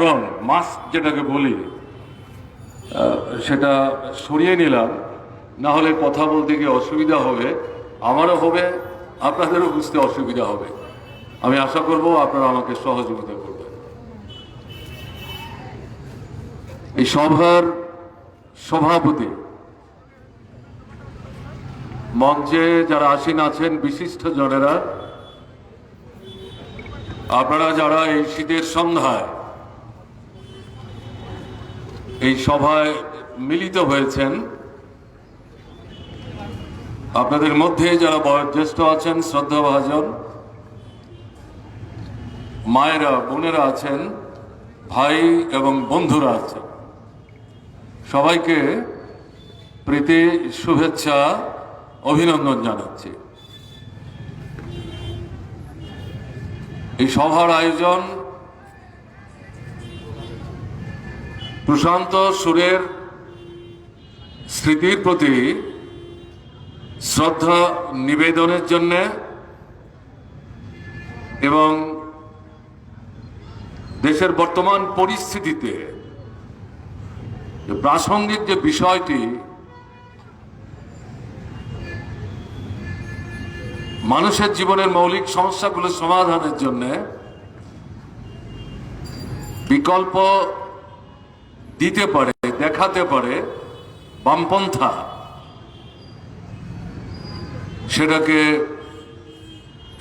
আবরণ মাস্ক যেটাকে বলি সেটা সরিয়ে নিলাম, না হলে কথা বলতে গিয়ে অসুবিধা হবে, আমারও হবে, আপনাদেরও বুঝতে অসুবিধা হবে। আমি আশা করব আপনারা আমাকে সহযোগিতা করবেন। এই সভার সভাপতি, মঞ্চে যারা আসীন আছেন বিশিষ্ট জনেরা, আপনারা যারা এই শীতের সন্ধ্যায় এই সভায় মিলিত হয়েছেন, আপনাদের মধ্যে যারা বয়োজ্যেষ্ঠ আছেন, শ্রদ্ধাভাজন মায়েরা, বোনেরা আছেন, ভাই এবং বন্ধুরা আছেন, সবাইকে প্রীতি শুভেচ্ছা অভিনন্দন জানাচ্ছি। এই সভার আয়োজন প্রশান্ত সুরের স্মৃতির প্রতি শ্রদ্ধা নিবেদনের জন্য এবং দেশের বর্তমান পরিস্থিতিতে প্রাসঙ্গিক যে বিষয়টি, মানুষের জীবনের মৌলিক সমস্যাগুলো সমাধানের জন্য বিকল্প দিতে পারে, দেখাতে পারে বামপন্থা, সেটাকে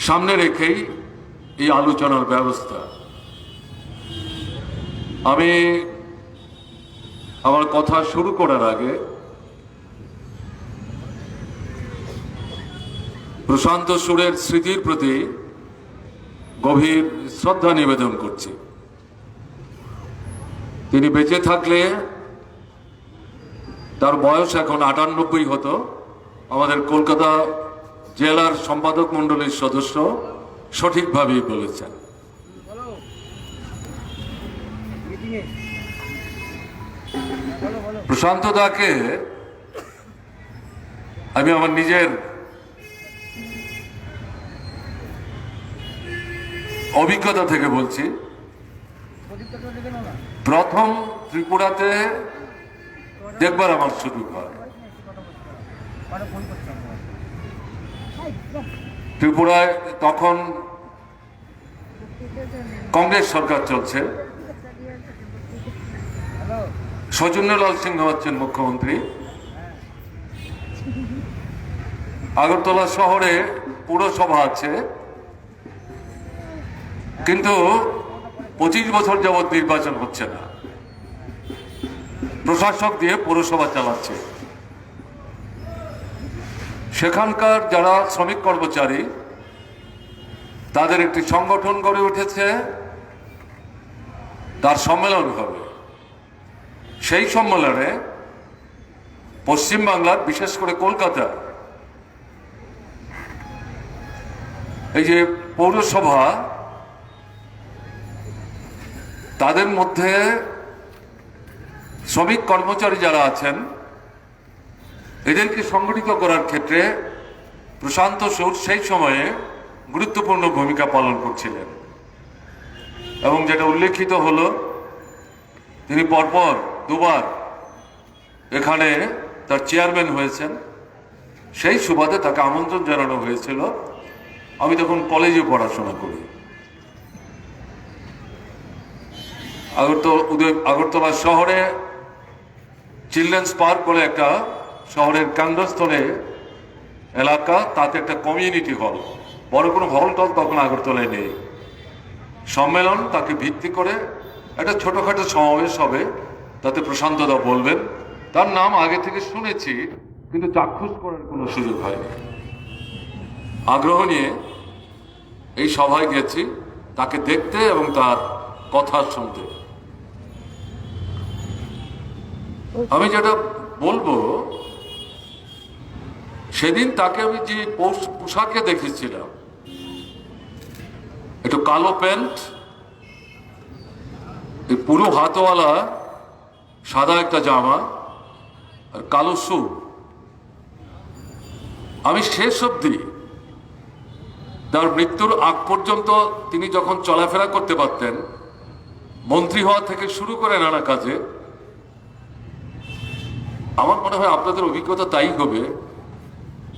সামনে রেখেই এই আলোচনার ব্যবস্থা। আমি আমার কথা শুরু করার আগে প্রশান্ত সুরের স্মৃতির প্রতি গভীর শ্রদ্ধা নিবেদন করছি। তিনি বেঁচে থাকলে তার বয়স এখন ৯৮ হতো। আমাদের কলকাতা জেলার সম্পাদক মণ্ডলীর সদস্য সঠিকভাবেই বলেছেন। প্রশান্ত দাকে আমি আমার নিজের অভিজ্ঞতা থেকে বলছি। প্রথম ত্রিপুরাতে দেখবার আমার সুযোগ হয়। ত্রিপুরায় তখন কংগ্রেস সরকার চলছে, সৌজন্যলাল সিংহ হচ্ছেন মুখ্যমন্ত্রী। আগরতলা শহরে পৌরসভা আছে, কিন্তু 25 বছর যাবৎ নির্বাচন হচ্ছে না। প্রশাসক দিয়ে পৌরসভা চালাচ্ছে। সেখানকার যারা শ্রমিক কর্মচারী, তাদের একটি সংগঠন গড়ে উঠেছে, তার সম্মেলন হবে। সেই সম্মেলনে পশ্চিমবাংলার, বিশেষ করে কলকাতা, এই যে পৌরসভা, তাদের মধ্যে শ্রমিক কর্মচারী যারা আছেন, এদেরকে সংগঠিত করার ক্ষেত্রে প্রশান্ত সুর সেই সময়ে গুরুত্বপূর্ণ ভূমিকা পালন করছিলেন। এবং যেটা উল্লেখিত হলো, তিনি পরপর দুবার এখানে তার চেয়ারম্যান হয়েছেন। সেই সুবাদে তাকে আমন্ত্রণ জানানো হয়েছিল। আমি তখন কলেজে পড়াশোনা করি। আগরতলা শহরে চিলড্রেন্স পার্ক বলে একটা শহরের কেন্দ্রস্থলে এলাকা, তাতে একটা কমিউনিটি হল, বড় কোনো হল টল তখন আগরতলায় নেই। সম্মেলন তাকে ভিত্তি করে একটা ছোটখাটো সমাবেশ হবে, তাতে প্রশান্ত দা বলবেন। তার নাম আগে থেকে শুনেছি, কিন্তু চাক্ষুষ করার কোনো সুযোগ হয়নি। আগ্রহ নিয়ে এই সভায় গেছি তাকে দেখতে এবং তার কথা শুনতে। আমি যেটা বলবো, সেদিন তাকে আমি যে পোশাকে দেখেছিলাম, একটু কালো প্যান্ট, পুরো হাতওয়ালা সাদা একটা জামা আর কালো শু। আমি শেষ অবধি, তার মৃত্যুর আগ পর্যন্ত তিনি যখন চলাফেরা করতে পারতেন, মন্ত্রী হওয়া থেকে শুরু করে নানা কাজে আমার মনে হয় আপনাদের অভিজ্ঞতা তাই হবে,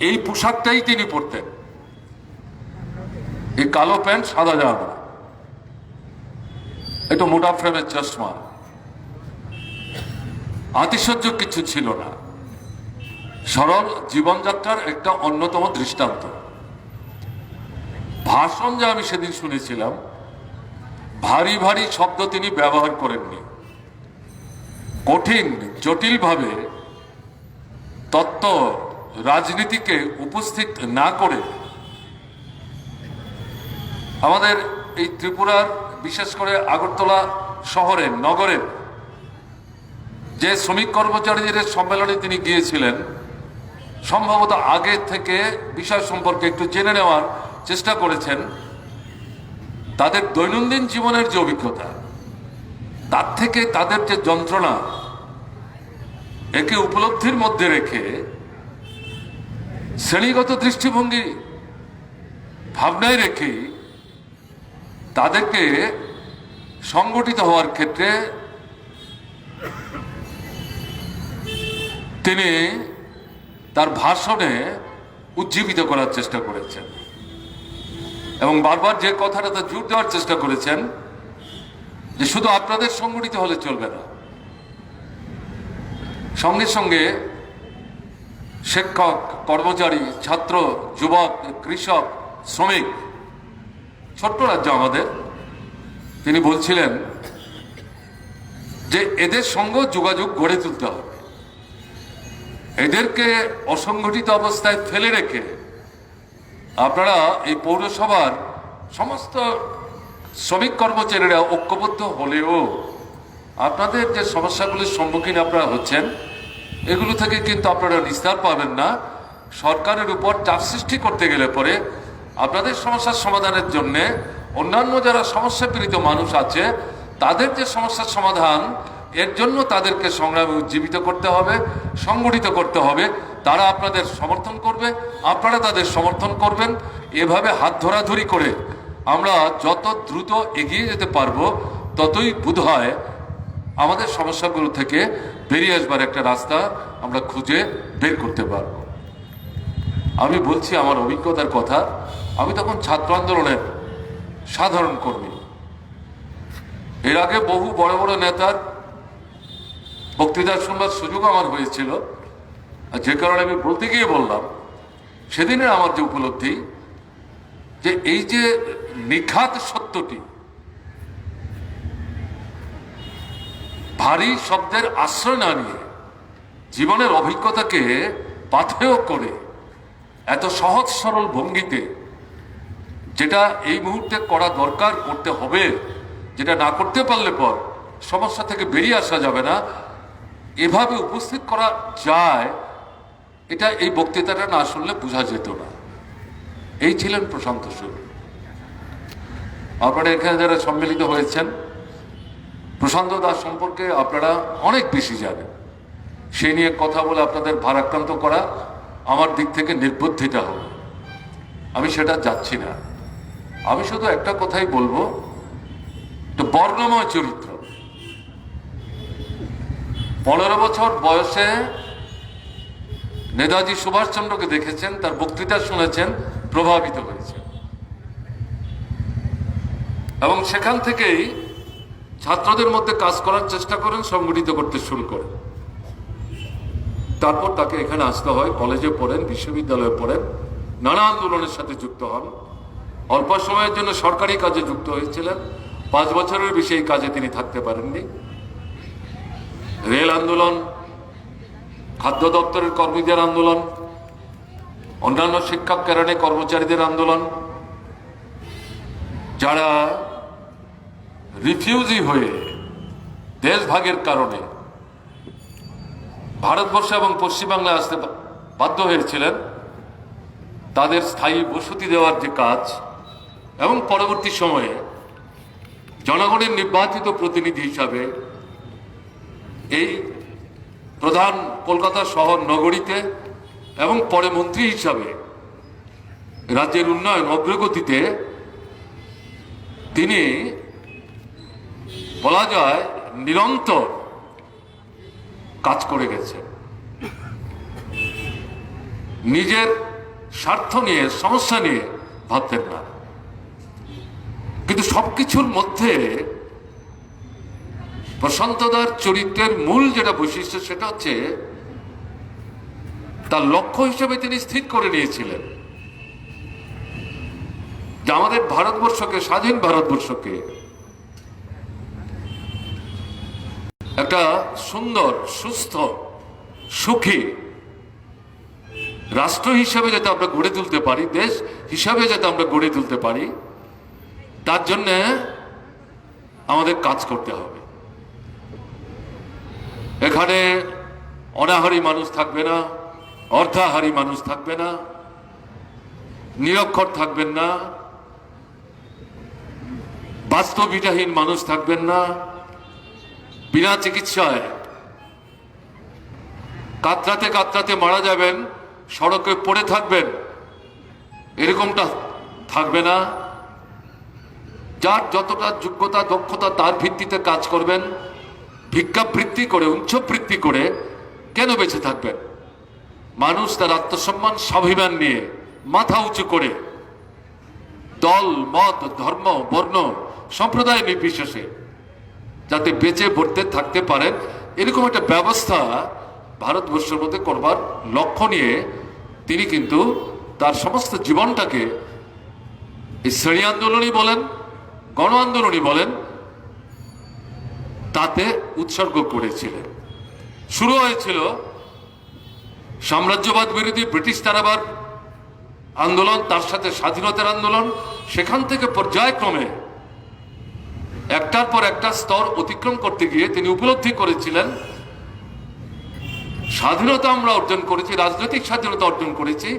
এই পোশাকটাই তিনি পরতেন, এই কালো প্যান্ট সাদা জামা, একটু মোটা ফ্রেমের চশমা, আতিশয্য কিছু ছিল না, সরল জীবনযাত্রার একটা অন্যতম দৃষ্টান্ত। ভাষণ যা আমি সেদিন শুনেছিলাম, ভারী ভারী শব্দ তিনি ব্যবহার করেননি, কঠিন জটিলভাবে তত্ত্ব রাজনীতিকে উপস্থিত না করে আমাদের এই ত্রিপুরার বিশেষ করে আগরতলা শহরের নগরের যে শ্রমিক কর্মচারীদের সম্মেলনে তিনি গিয়েছিলেন, সম্ভবত আগে থেকে বিষয় সম্পর্কে একটু জেনে নেওয়ার চেষ্টা করেছেন, তাদের দৈনন্দিন জীবনের যে অভিজ্ঞতা, তার থেকে তাদের যে যন্ত্রণা, একে উপলব্ধির মধ্যে রেখে শ্রেণীগত দৃষ্টিভঙ্গি ভাবনায় রেখে তাদেরকে সংগঠিত হওয়ার ক্ষেত্রে তিনি তার ভাষণে উজ্জীবিত করার চেষ্টা করেছেন এবং বারবার যে কথাটাতে জোর দেওয়ার চেষ্টা করেছেন যে শুধু আপনাদের সংগঠিত হলে চলবে না, সঙ্গে সঙ্গে শিক্ষক, কর্মচারী, ছাত্র, যুবক, কৃষক, শ্রমিক, ছোট্ট রাজ্য আমাদের, তিনি বলছিলেন যে এদের সঙ্গে যোগাযোগ গড়ে তুলতে হবে, এদেরকে অসংগঠিত অবস্থায় ফেলে রেখে আপনারা এই পৌরসভার সমস্ত শ্রমিক কর্মচারীরা ঐক্যবদ্ধ হলেও আপনাদের যে সমস্যাগুলির সম্মুখীন আপনারা হচ্ছেন, এগুলো থেকে কিন্তু আপনারা নিস্তার পাবেন না। সরকারের উপর চাপ সৃষ্টি করতে গেলে পরে আপনাদের সমস্যার সমাধানের জন্য অন্যান্য যারা সমস্যা পীড়িত মানুষ আছে, তাদের যে সমস্যার সমাধান, এর জন্য তাদেরকে সংগ্রামে উজ্জীবিত করতে হবে, সংগঠিত করতে হবে। তারা আপনাদের সমর্থন করবে, আপনারা তাদের সমর্থন করবেন। এভাবে হাত ধরাধরি করে আমরা যত দ্রুত এগিয়ে যেতে পারবো, ততই বোধ হয় আমাদের সমস্যাগুলো থেকে বেরিয়ে আসবার একটা রাস্তা আমরা খুঁজে বের করতে পারবো। আমি বলছি আমার অভিজ্ঞতার কথা, আমি তখন ছাত্র আন্দোলনের সাধারণ কর্মী। এর আগে বহু বড় বড় নেতার বক্তৃতা শুনবার সুযোগ আমার হয়েছিল, যে কারণে আমি বলতে গিয়ে বললাম, সেদিনের আমার যে উপলব্ধি, যে এই যে নিখাত সত্যটি, ভারী শব্দের আশ্রয় না নিয়ে জীবনের অভিজ্ঞতাকে পাথেয় করে এত সহজ সরল ভঙ্গিতে যেটা এই মুহূর্তে করা দরকার, করতে হবে, যেটা না করতে পারলে পর সমস্যা থেকে বেরিয়ে আসা যাবে না, এভাবে উপস্থিত করা যায়, এটা এই বক্তৃতাটা না শুনলে বোঝা যেত না। এই ছিলেন প্রশান্ত সুর। আপনারা এখানে যারা সম্মিলিত হয়েছেন, প্রশান্ত দাস সম্পর্কে আপনারা অনেক বেশি জানেন। সে নিয়ে কথা বলে আপনাদের ভারাক্রান্ত করা আমার দিক থেকে নির্বুদ্ধিতা হবে, আমি সেটা যাচ্ছি না। আমি শুধু একটা কথাই বলবো, তো বর্ণময় চরিত্র। 15 বছর বয়সে নেতাজি সুভাষচন্দ্রকে দেখেছেন, তার বক্তৃতা শুনেছেন, প্রভাবিত হয়েছে এবং সেখান থেকেই ছাত্রদের মধ্যে কাজ করার চেষ্টা করেন, সংগঠিত করতে শুরু করেন। তারপর তাকে এখানে আসতে হয়, কলেজে পড়েন, বিশ্ববিদ্যালয়ে পড়েন, নানা আন্দোলনের সাথে যুক্ত হন। অল্প সময়ের জন্য সরকারি কাজে যুক্ত হয়েছিলেন, 5 বছরের বেশি এই কাজে তিনি থাকতে পারেননি। রেল আন্দোলন, খাদ্য দপ্তরের কর্মীদের আন্দোলন, অন্যান্য শিক্ষক কেরানি কর্মচারীদের আন্দোলন, যারা রিফিউজি হয়ে দেশভাগের কারণে ভারতবর্ষ এবং পশ্চিমবাংলায় আসতে বাধ্য হয়েছিলেন, তাদের স্থায়ী বসতি দেওয়ার যে কাজ এবং পরবর্তী সময়ে জনগণের নির্বাচিত প্রতিনিধি হিসাবে এই প্রধান কলকাতা শহর নগরীতে এবং পরে মন্ত্রী হিসাবে রাজ্যের উন্নয়ন অগ্রগতিতে তিনি বলা যায় নিরন্তর কাজ করে গেছে। নিজের স্বার্থ নিয়ে, সমস্যা নিয়ে ভাবতেন না। কিন্তু সবকিছুর মধ্যে প্রশান্তদার চরিত্রের মূল যেটা বৈশিষ্ট্য, সেটা হচ্ছে তার লক্ষ্য হিসেবে তিনি স্থির করে নিয়েছিলেন যে আমাদের ভারতবর্ষকে, স্বাধীন ভারতবর্ষকে একটা সুন্দর, সুস্থ, সুখী রাষ্ট্র হিসাবে যাতে আমরা গড়ে তুলতে পারি, দেশ হিসাবে যাতে আমরা গড়ে তুলতে পারি, তার জন্য আমাদের কাজ করতে হবে। এখানে অনাহারী মানুষ থাকবে না, অর্ধাহারী মানুষ থাকবে না, নিরক্ষর থাকবেন না, বাস্তবিকহীন মানুষ থাকবেন না, বিনা চিকিৎসায় কাতরাতে কাতরাতে মারা যাবেন, সড়কে পড়ে থাকবেন, এরকমটা থাকবে না। যার যতটা যোগ্যতা, দক্ষতা, তার ভিত্তিতে কাজ করবেন। ভিক্ষাবৃত্তি করে, উচ্চবৃত্তি করে কেন বেঁচে থাকবেন? মানুষ তার আত্মসম্মান, স্বাভিমান নিয়ে মাথা উঁচু করে দল, মত, ধর্ম, বর্ণ, সম্প্রদায় নির্বিশেষে যাতে বেঁচে বর্তে থাকতে পারেন, এরকম একটা ব্যবস্থা ভারতবর্ষের মধ্যে করবার লক্ষ্য নিয়ে তিনি কিন্তু তার সমস্ত জীবনটাকে এই শ্রেণী আন্দোলনই বলেন, গণ আন্দোলনই বলেন, তাতে উৎসর্গ করেছিলেন। শুরু হয়েছিল সাম্রাজ্যবাদ বিরোধী ব্রিটিশ তারাবার আন্দোলন, তার সাথে স্বাধীনতার আন্দোলন। সেখান থেকে পর্যায়ক্রমে একটার পর একটা স্তর অতিক্রম করতে গিয়ে তিনি উপলব্ধি করেছিলেন স্বাধীনতা আমরা অর্জন করেছি, রাজনৈতিক স্বাধীনতা অর্জন করেছি,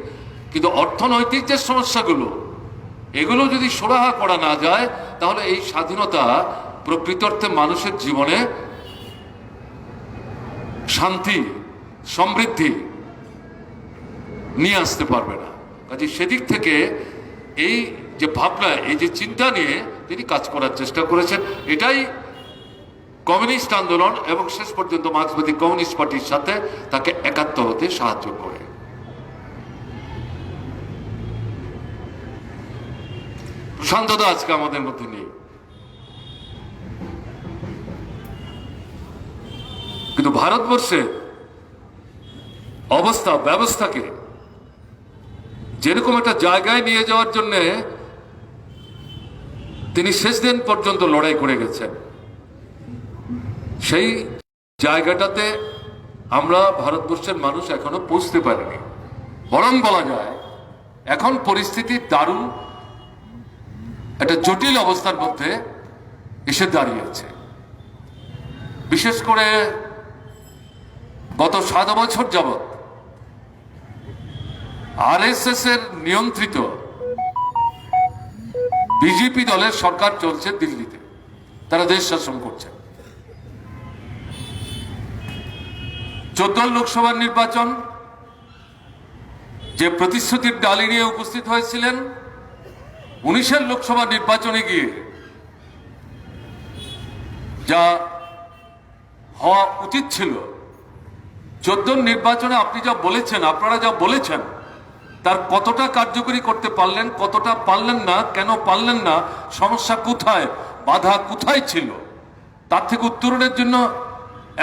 কিন্তু অর্থনৈতিক যে সমস্যাগুলো, এগুলো যদি সুরাহা করা না যায়, তাহলে এই স্বাধীনতা প্রকৃত অর্থে মানুষের জীবনে শান্তি, সমৃদ্ধি নিয়ে আসতে পারবে না। কাজে সেদিক থেকে এই যে ভাবনা, এই যে চিন্তা নিয়ে তিনি কাজ করার চেষ্টা করেছেন। এটাই কমিউনিস্ট আন্দোলন এবং শেষ পর্যন্ত মার্ক্সবাদী কমিউনিস্ট পার্টির সাথে তাকে একাত্ম হতে সাহায্য করে। প্রশান্তদা আজকে আমাদের মধ্যে নেই, কিন্তু ভারতবর্ষে অবস্থা, ব্যবস্থাকে যেরকম একটা জায়গায় নিয়ে যাওয়ার জন্য তিনি শেষ দিন পর্যন্ত লড়াই করে গেছেন, সেই জায়গাটাতে আমরা ভারতবর্ষের মানুষ এখনো পৌঁছতে পারিনি। বরং বলা যায় এখন পরিস্থিতি দারুণ একটা জটিল অবস্থার মধ্যে এসে দাঁড়িয়েছে। বিশেষ করে গত 7 বছর যাবৎ আরএসএস এর নিয়ন্ত্রিত বিজেপি দলের সরকার চলছে দিল্লিতে, তারা দেশ শাসন করছে। 14 লোকসভার নির্বাচন যে প্রতিশ্রুতির ডালি নিয়ে উপস্থিত হয়েছিলেন, 19 লোকসভা নির্বাচনে গিয়ে যা হওয়া উচিত ছিল, 14 নির্বাচনে আপনি যা বলেছেন, আপনারা যা বলেছেন, তার কতটা কার্যকরী করতে পারলেন, কতটা পারলেন না, কেন পারলেন না, সমস্যা কোথায়, বাধা কোথায় ছিল, তার থেকে উত্তরণের জন্য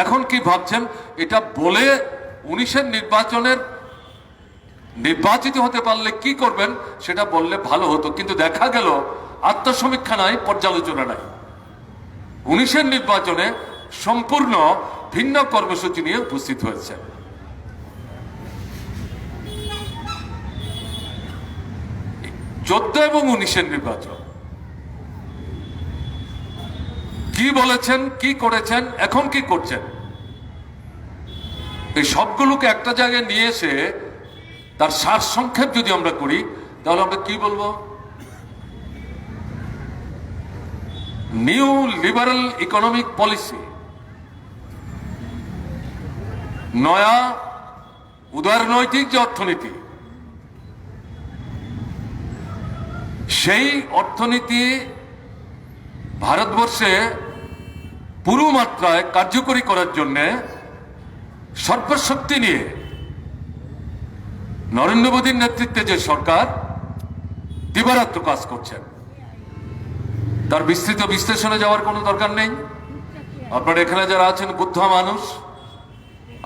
এখন কি ভাবছেন, এটা বলে 19 নির্বাচনের নির্বাচিত হতে পারলে কি করবেন সেটা বললে ভালো হতো। কিন্তু দেখা গেল আত্মসমীক্ষা নাই, পর্যালোচনা নাই। 19 নির্বাচনে সম্পূর্ণ ভিন্ন কর্মসূচি নিয়ে উপস্থিত হয়েছে। 14 এবং 19 নির্বাচন কি বলেছেন, কি করেছেন, এখন কি করছেন, এই সবগুলোকে একটা জায়গায় নিয়ে এসে তার সার সংক্ষেপ যদি আমরা করি, তাহলে আমরা কি বলবো? নিউ লিবারাল ইকোনমিক পলিসি, নয়া উদারনৈতিক যে অর্থনীতি, সেই অর্থনীতি ভারতবর্ষে পুরো মাত্রায় কার্যকরী করার জন্য সর্বশক্তি নিয়ে নরেন্দ্র মোদীর নেতৃত্বে যে সরকার দিবারাত্র কাজ করছেন, তার বিস্তৃত বিশ্লেষণে যাওয়ার কোনো দরকার নেই। আপনারা এখানে যারা আছেন বুদ্ধা মানুষ,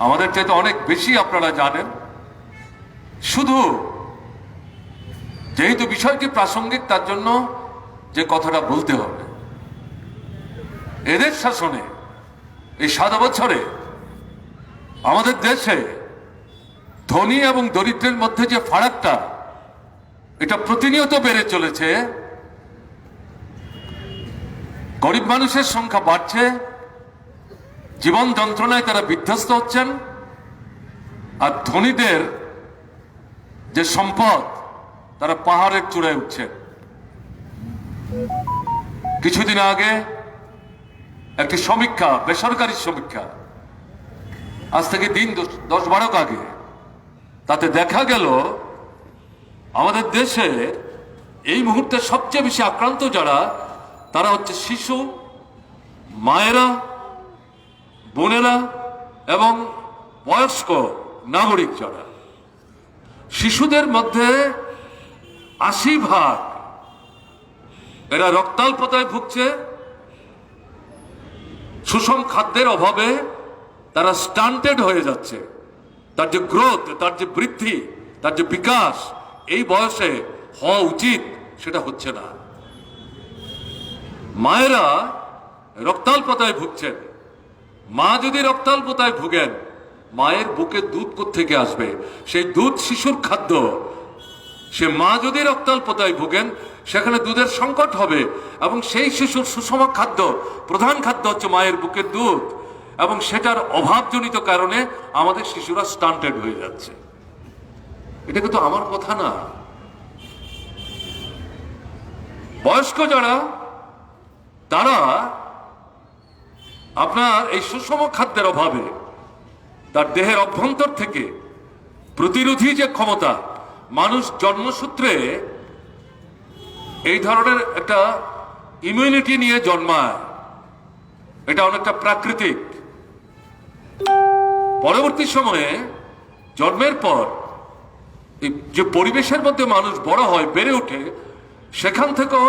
আমাদের চাইতে অনেক বেশি আপনারা জানেন। শুধু যেহেতু বিষয়টি প্রাসঙ্গিক, তার জন্য যে কথাটা বলতে হবে, এদের শাসনে এই 7 বছরে আমাদের দেশে ধনী এবং দরিদ্রের মধ্যে যে ফারাকটা, এটা প্রতিনিয়ত বেড়ে চলেছে। গরিব মানুষের সংখ্যা বাড়ছে, জীবন যন্ত্রণায় তারা বিধ্বস্ত হচ্ছেন, আর ধনীদের যে সম্পদ, তারা পাহাড়ের চূড়ায় উঠছেন। কিছুদিন আগে একটি সমীক্ষা, বেসরকারি সমীক্ষা, আজ থেকে দিন 10-12 আগে, তাতে দেখা গেল আমাদের দেশে এই মুহূর্তে সবচেয়ে বেশি আক্রান্ত যারা, তারা হচ্ছে শিশু, মায়েরা, বোনেরা এবং বয়স্ক নাগরিক যারা। শিশুদের মধ্যে 80% এরা রক্তাল্পতায় ভুগছে, সুষম খাদ্যের অভাবে তারা স্টান্টেড হয়ে যাচ্ছে। তার যে গ্রোথ, তার যে বৃদ্ধি, তার যে বিকাশ এই বয়সে হওয়া উচিত, সেটা হচ্ছে না। মায়েরা রক্তাল্পতায় ভুগছেন। মা যদি রক্তাল্পতায় ভুগেন, মায়ের বুকে দুধ কোত্থেকে আসবে? সেই দুধ শিশুর খাদ্য। সে মা যদি রক্তাল্পতায় ভুগেন, সেখানে দুধের সংকট হবে, এবং সেই শিশুর সুষম খাদ্য, প্রধান খাদ্য হচ্ছে মায়ের বুকের দুধ, এবং সেটার অভাবজনিত কারণে আমাদের শিশুরা স্টান্টেড হয়ে যাচ্ছে। এটা কিন্তু আমার কথা না। বয়স্ক যারা, তারা আপনার এই সুষম খাদ্যের অভাবে তার দেহের অভ্যন্তর থেকে প্রতিরোধী যে ক্ষমতা, মানুষ জন্মসূত্রে এই ধরনের একটা ইমিউনিটি নিয়ে জন্মায়, এটা অনেকটা প্রাকৃতিক। পরবর্তী সময়ে জন্মের পর যে পরিবেশের মধ্যে মানুষ বড় হয়, বেড়ে ওঠে, সেখান থেকেও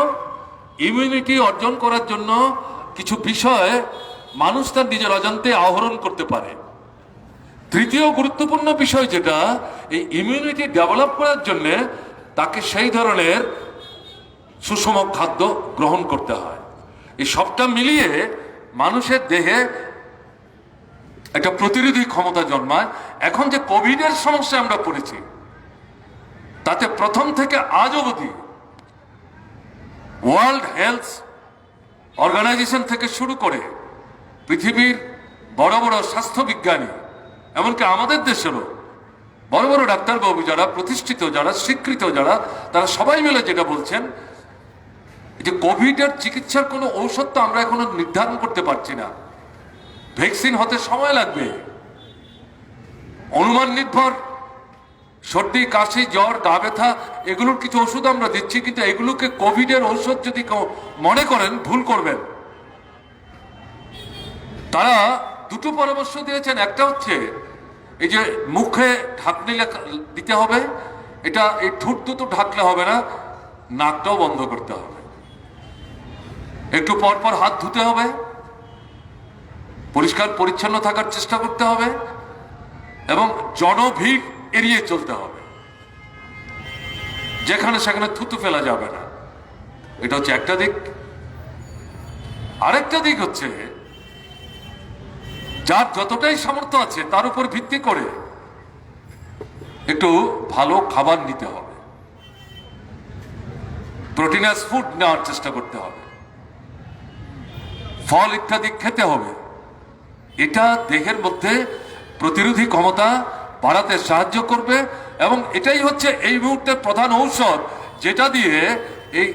ইমিউনিটি অর্জন করার জন্য কিছু বিষয় মানুষ তার নিজের অজান্তে আহরণ করতে পারে। তৃতীয় গুরুত্বপূর্ণ বিষয় যেটা, এই ইমিউনিটি ডেভেলপ করার জন্য তাকে সেই ধরনের সুষম খাদ্য গ্রহণ করতে হয়। এই সবটা মিলিয়ে মানুষের দেহে একটা প্রতিরোধী ক্ষমতা জন্মায়। এখন যে কোভিডের সমস্যা আমরা পড়েছি, তাতে প্রথম থেকে আজ অবধি ওয়ার্ল্ড হেলথ অর্গানাইজেশন থেকে শুরু করে পৃথিবীর বড় বড় স্বাস্থ্য বিজ্ঞানী, এমনকি আমাদের দেশেরও বড় বড় ডাক্তারবাবু যারা প্রতিষ্ঠিত, যারা স্বীকৃত, যারা, তারা সবাই মিলে যেটা বলছেন, যে কোভিডের চিকিৎসার কোনো ঔষধ তো আমরা এখনো নির্ধারণ করতে পারছি না। ভ্যাকসিন হতে সময় লাগবে। অনুমান নির্ভর সর্দি, কাশি, জ্বর, গা ব্যথা, এগুলোর কিছু ওষুধ আমরা দিচ্ছি, কিন্তু এগুলোকে কোভিডের ঔষধ যদি কেউ মনে করেন, ভুল করবেন। তারা দুটো পরামর্শ দিয়েছেন। একটা হচ্ছে এই যে মুখে ঢাকনি দিতে হবে, এটা এই ঠোঁট দুটো ঢাকলে হবে না, নাকটাও বন্ধ করতে হবে। একটু পর পর হাত ধুতে হবে, পরিষ্কার পরিচ্ছন্ন থাকার চেষ্টা করতে হবে, এবং জনভিড় এড়িয়ে চলতে হবে। যেখানে সেখানে থুতু ফেলা যাবে না। এটা হচ্ছে একটা দিক। আরেকটা দিক হচ্ছে, যার যতটাই সামর্থ্য আছে তার উপর ভিত্তি করে একটু ভালো খাবার নিতে হবে, প্রোটিনাস ফুড নেওয়ার চেষ্টা করতে হবে, ফল ইত্যাদি খেতে হবে। এটা দেহের মধ্যে প্রতিরোধী ক্ষমতা বাড়াতে সাহায্য করবে, এবং এটাই হচ্ছে এই মুহূর্তের প্রধান ঔষধ, যেটা দিয়ে এই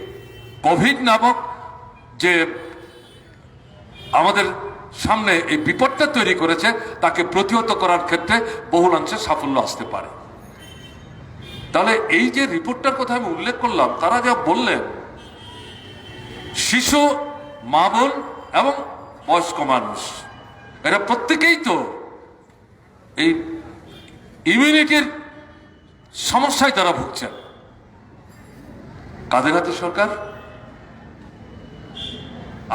কোভিড নামক যে আমাদের সামনে এই বিপদটা তৈরি করেছে, তাকে প্রতিহত করার ক্ষেত্রে বহুলাংশে সাফল্য আসতে পারে। তাহলে এই যে রিপোর্টটার কথা আমি উল্লেখ করলাম, তারা যা বললেন, শিশু, মা বোন এবং বয়স্ক মানুষ, এরা প্রত্যেকেই তো এই ইমিউনিটির সমস্যায় তারা ভুগছেন। কাদের হাতে সরকার?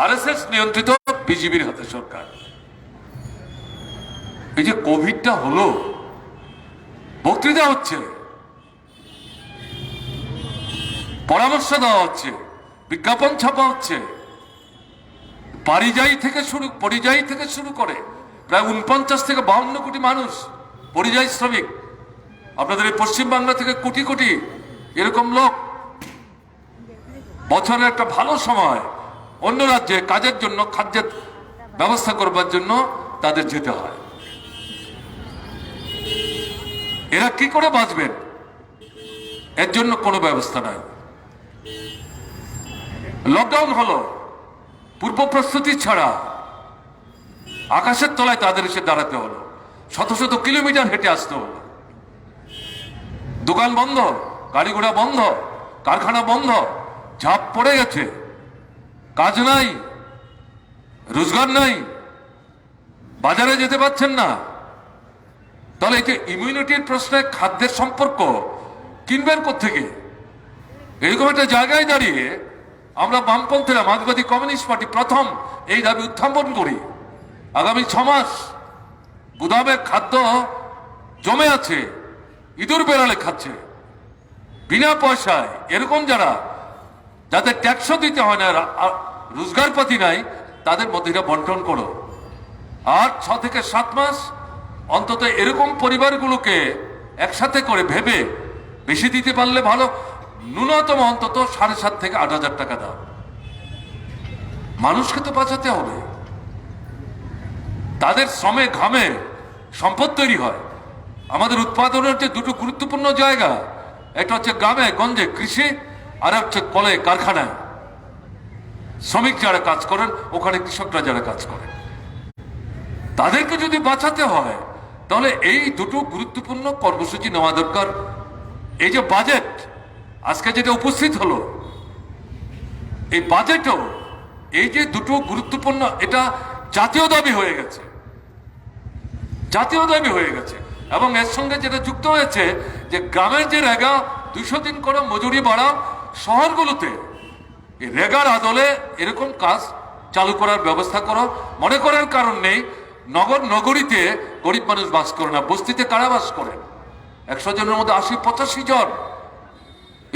আরএসএস নিয়ন্ত্রিত বিজেপির হাতে সরকার। এই যে কোভিডটা হলো, বক্তৃতা হচ্ছে, পরামর্শ দেওয়া হচ্ছে, বিজ্ঞাপন ছাপা হচ্ছে, পরিযায়ী থেকে শুরু করে প্রায় 49 থেকে 52 কোটি মানুষ পরিযায়ী শ্রমিক। আপনাদের এই পশ্চিমবাংলা থেকে কোটি কোটি এরকম লোক বছরের একটা ভালো সময় অন্য রাজ্যে কাজের জন্য, খাদ্যের ব্যবস্থা করবার জন্য তাদের যেতে হয়। এরা কি করে বাঁচবেন? এর জন্য কোনো ব্যবস্থা নাই। লকডাউন হলো, পূর্ব প্রস্তুতি ছাড়া আকাশের তলায় তাদের এসে দাঁড়াতে হলো, শত শত কিলোমিটার হেঁটে আসতে হলো। দোকান বন্ধ, গাড়ি ঘোড়া বন্ধ, কারখানা বন্ধ, ঝাঁপ পড়ে গেছে, কাজ নাই, রোজগার নাই, বাজারে যেতে পারছেন না। তাহলে এই যে ইমিউনিটির প্রশ্নে খাদ্যের সম্পর্ক কিনবেন কোত্থেকে? এরকম একটা জায়গায় দাঁড়িয়ে আমরা বামপন্থীরা, মার্ক্সবাদী কমিউনিস্ট পার্টি প্রথম এই দাবি উত্থাপন করি। আগামী 6 মাস গুদামে খাদ্য জমে আছে, ইঁদুর বেড়ালে খাচ্ছে বিনা পয়সায়, এরকম যাদের ট্যাক্সও দিতে হয় না, রোজগার পাতি নাই, তাদের মধ্যে এটা বন্টন করো। আর 6 থেকে 7 মাস অন্তত এরকম পরিবারগুলোকে একসাথে করে ভেবে বেশি দিতে পারলে ভালো, ন্যূনতম অন্তত 7,500 থেকে 8,000 টাকা দাও। মানুষকে তো বাঁচাতে হবে। তাদের শ্রমে ঘামে সম্পদ তৈরি হয়। আমাদের উৎপাদনের যে দুটো গুরুত্বপূর্ণ জায়গা, একটা হচ্ছে গ্রামে গঞ্জে কৃষি, আর হচ্ছে কলে কারখানায় শ্রমিক যারা কাজ করেন, ওখানে কৃষকরা যারা কাজ করেন, তাদেরকে যদি বাঁচাতে হয় তাহলে এই দুটো গুরুত্বপূর্ণ কর্মসূচি নেওয়া দরকার। এই যে বাজেট আজকে যেটা উপস্থিত হলো, এই বাজেটও এই যে দুটো গুরুত্বপূর্ণ, এটা জাতীয় দাবি হয়ে গেছে, জাতীয় দাবি হয়ে গেছে। এবং এর সঙ্গে যেটা যুক্ত হয়েছে যে গ্রামের যে রেগা 200 দিন করে মজুরি বাড়া, শহরগুলোতে এই রেগার আদলে এরকম কাজ চালু করার ব্যবস্থা করো। মনে করার কারণ নেই, নগরীতে গরিব মানুষ বাস করে না, বস্তিতে কারা বাস করে? 100 জনের মধ্যে 80-85 জন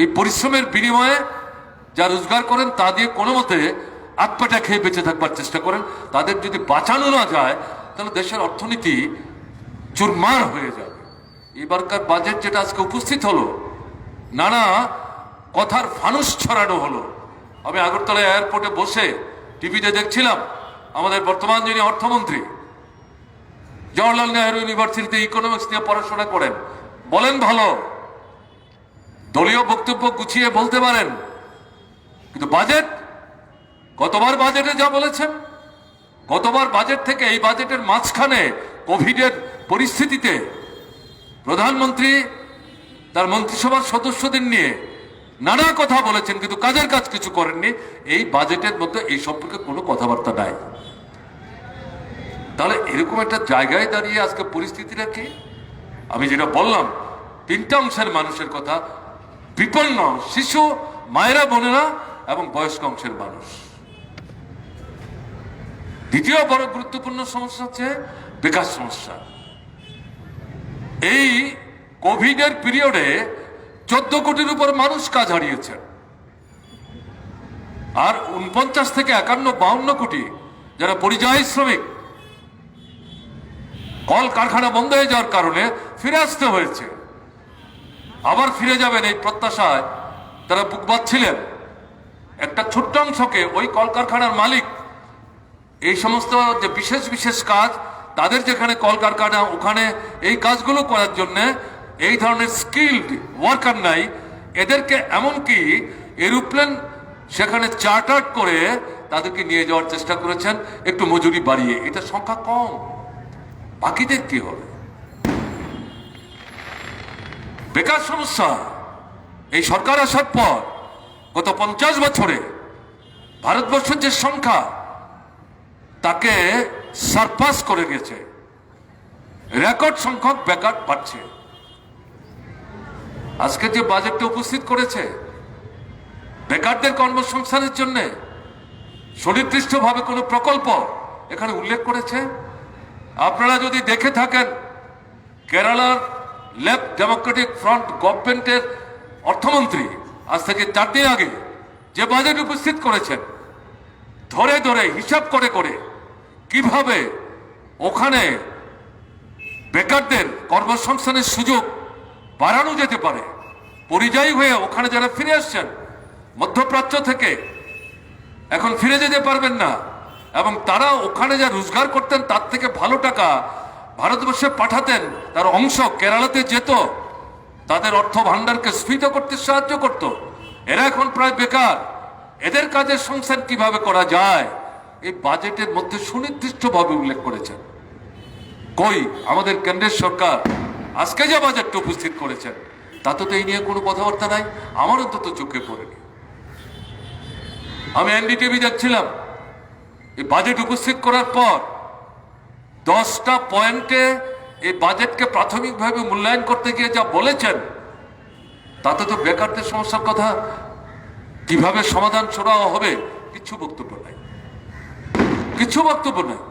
এই পরিশ্রমের বিনিময়ে যা রোজগার করেন তা দিয়ে কোনো মতে আটপাটা খেয়ে বেঁচে থাকবার চেষ্টা করেন। তাদের যদি বাঁচানো না যায় তাহলে দেশের অর্থনীতি চুরমার হয়ে যাবে। এবারকার বাজেট যেটা আজকে উপস্থিত হলো, নানা কথার ফানুস ছড়ানো হলো। আমি আগরতলা এয়ারপোর্টে বসে টিভিতে দেখছিলাম, আমাদের বর্তমান যিনি অর্থমন্ত্রী, জওয়াহরলাল নেহরু ইউনিভার্সিটিতে ইকোনমিক্স নিয়ে পড়াশোনা করেন, বলেন ভালো, দলীয় বক্তব্য গুছিয়ে বলতে পারেন, কিন্তু বাজেট, গতবার বাজেটে যা বলেছেন, গতবার বাজেট থেকে এই বাজেটের মাঝখানে কোভিডের পরিস্থিতিতে প্রধানমন্ত্রী তার মন্ত্রিসভার সদস্যদের নিয়ে নানা কথা বলেছেন, কিন্তু কাজের কাজ কিছু করেননি। এই বাজেটের মধ্যে এই সম্পর্কে কোনো কথাবার্তা নাই। তাহলে এরকম একটা জায়গায় দাঁড়িয়ে আজকে পরিস্থিতিটা কি? আমি যেটা বললাম, 3টা অংশের মানুষের কথা, বিপন্ন শিশু, মায়েরা, বোনেরা এবং বয়স্ক অংশের মানুষ। দ্বিতীয় বড় গুরুত্বপূর্ণ সমস্যা হচ্ছে বেকার সমস্যা। এই কোভিডের পিরিয়ডে 14 কোটির উপর মানুষ কাজ হারিয়েছেন, আর 49 থেকে 51-52 কোটি যারা পরিযায়ী শ্রমিক, কল কারখানা বন্ধ হয়ে যাওয়ার কারণে ফিরে আসতে হয়েছে। আবার ফিরে যাবেন এই প্রত্যাশায় তারা বুক বাঁধছিলেন। একটা ছোট্ট অংশকে ওই কলকারখানার মালিক এই সমস্ত যে বিশেষ বিশেষ কাজ, তাদের যেখানে কলকারখানা, ওখানে এই কাজগুলো করার জন্য এই ধরনের স্কিল্ড ওয়ার্কার নাই, এদেরকে এমনকি এরোপ্লেন সেখানে চার্টার করে তাদেরকে নিয়ে যাওয়ার চেষ্টা করেছেন একটু মজুরি বাড়িয়ে। এটা সংখ্যা কম, বাকিদের কি হবে? বেকার সমস্যা এই সরকার আসার পর গত 50 বছরে ভারতবর্ষের যে সংখ্যা তাকে সারপাস করে গেছে। রেকর্ড সংখ্যক বেকার বাড়ছে। আজকে যে বাজেটটা উপস্থিত করেছে বেকারদের কর্মসংস্থানের জন্য সুনির্দিষ্টভাবে কোনো প্রকল্প এখানে উল্লেখ করেছে? আপনারা যদি দেখে থাকেন, কেরালার লেফট ডেমোক্রেটিক ফ্রন্ট গভর্নমেন্টের অর্থমন্ত্রী আজ থেকে 4 দিন আগে যে বাজেট উপস্থিত করেছেন, ধরে ধরে হিসাব করে করে কিভাবে ওখানে বেকারদের কর্মসংস্থানের সুযোগ বাড়ানো যেতে পারে। পরিযায়ী হয়ে ওখানে যারা ফিরে আসছেন মধ্যপ্রাচ্য থেকে, এখন ফিরে যেতে পারবেন না, এবং তারা ওখানে যা রোজগার করতেন তার থেকে ভালো টাকা ভারতবর্ষে পাঠাতেন, তার অংশ কেরালাতে যেত, তাদের অর্থ ভান্ডারকে স্ফীত করতে সাহায্য করত। এরা এখন প্রায় বেকার। এদের কাজের সংস্থান কিভাবে করা যায় এই বাজেটের মধ্যে সুনির্দিষ্টভাবে উল্লেখ করেছেন। কই আমাদের কেন্দ্রের সরকার আজকে যে বাজেটটা উপস্থিত করেছেন তাতে তো এই নিয়ে কোনো কথাবার্তা নাই, আমার অন্তত চোখে পড়েনি। আমি এনডিটিভি দেখছিলাম, এই বাজেট উপস্থিত করার পর 10টা পয়েন্টে এই বাজেটকে প্রাথমিকভাবে মূল্যায়ন করতে গিয়ে যা বলেছেন তাতে তো বেকারদের সমস্যার কথা কিভাবে সমাধান ছড়াও হবে কিছু বক্তব্য নাই, কিছু বক্তব্য নাই।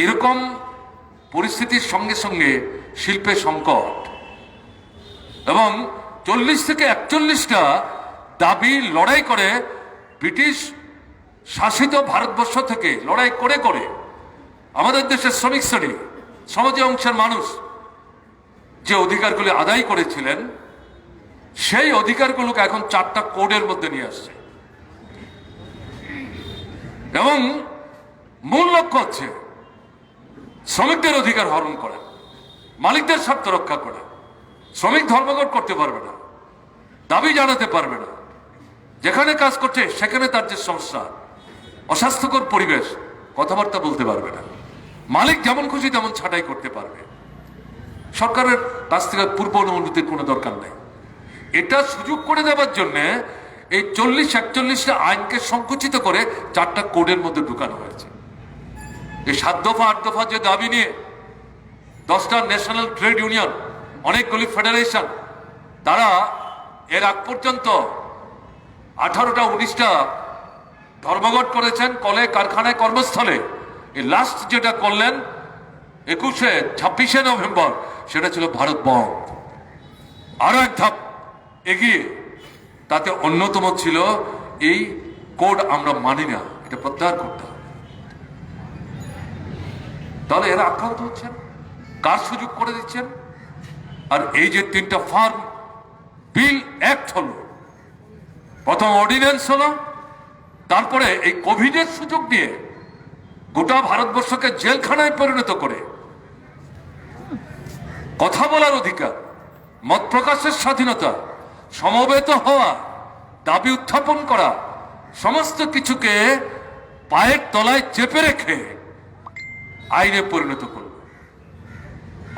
এরকম পরিস্থিতির সঙ্গে সঙ্গে শিল্পে সংকট এবং 40 থেকে 41টা দাবি লড়াই করে ব্রিটিশ শাসিত ভারতবর্ষ থেকে লড়াই করে করে আমাদের দেশের শ্রমিক শ্রেণী, সমাজে অংশের মানুষ যে অধিকারগুলি আদায় করেছিলেন সেই অধিকারগুলোকে এখন 4টা কোডের মধ্যে নিয়ে আসছে। এবং মূল লক্ষ্য হচ্ছে শ্রমিকদের অধিকার হরণ করা, মালিকদের স্বার্থ রক্ষা করা। শ্রমিক ধর্মঘট করতে পারবে না, দাবি জানাতে পারবে না, যেখানে কাজ করছে সেখানে তার যে সমস্যা, অস্বাস্থ্যকর পরিবেশ, কথাবার্তা বলতে পারবে না। মালিক যেমন খুশি তেমন ছাঁটাই করতে পারবে। সরকারের কাছ থেকে পূর্ব অনুমতির কোনো দরকার নেই। এটা সুযোগ করে দেওয়ার জন্য এই 40-41টা আইনকে সংকুচিত করে 4টা কোডের মধ্যে ঢুকানো হয়েছে। এই 7 দফা 8 দফা যে দাবি নিয়ে 10টা ন্যাশনাল ট্রেড ইউনিয়ন, অনেকগুলি ফেডারেশন, তারা এর আগ পর্যন্ত 18টা 19টা ধর্মঘট করেছেন কলে, কারখানায়, কর্মস্থলে। এই লাস্ট যেটা করলেন 26শে নভেম্বর, সেটা ছিল ভারত বন্ধ। আরো এক ধাপ এগিয়ে তাতে অন্যতম ছিল এই কোড আমরা মানি না, এটা প্রত্যাহার করতে হবে। তাহলে এরা আক্রান্ত হচ্ছেন, কার সুযোগ করে দিচ্ছেন? আর এই যে 3টা ফার্ম বিল অ্যাক্ট হলো, প্রথম অর্ডিন্যান্স হলো, তারপরে এই কোভিডের সুযোগ দিয়ে গোটা ভারতবর্ষকে জেলখানায় পরিণত করে কথা বলার অধিকার, মত প্রকাশের স্বাধীনতা, সমবেত হওয়া, দাবি উত্থাপন করা, সমস্ত কিছুকে পায়ের তলায় চেপে রেখে আইনে পরিণত করল।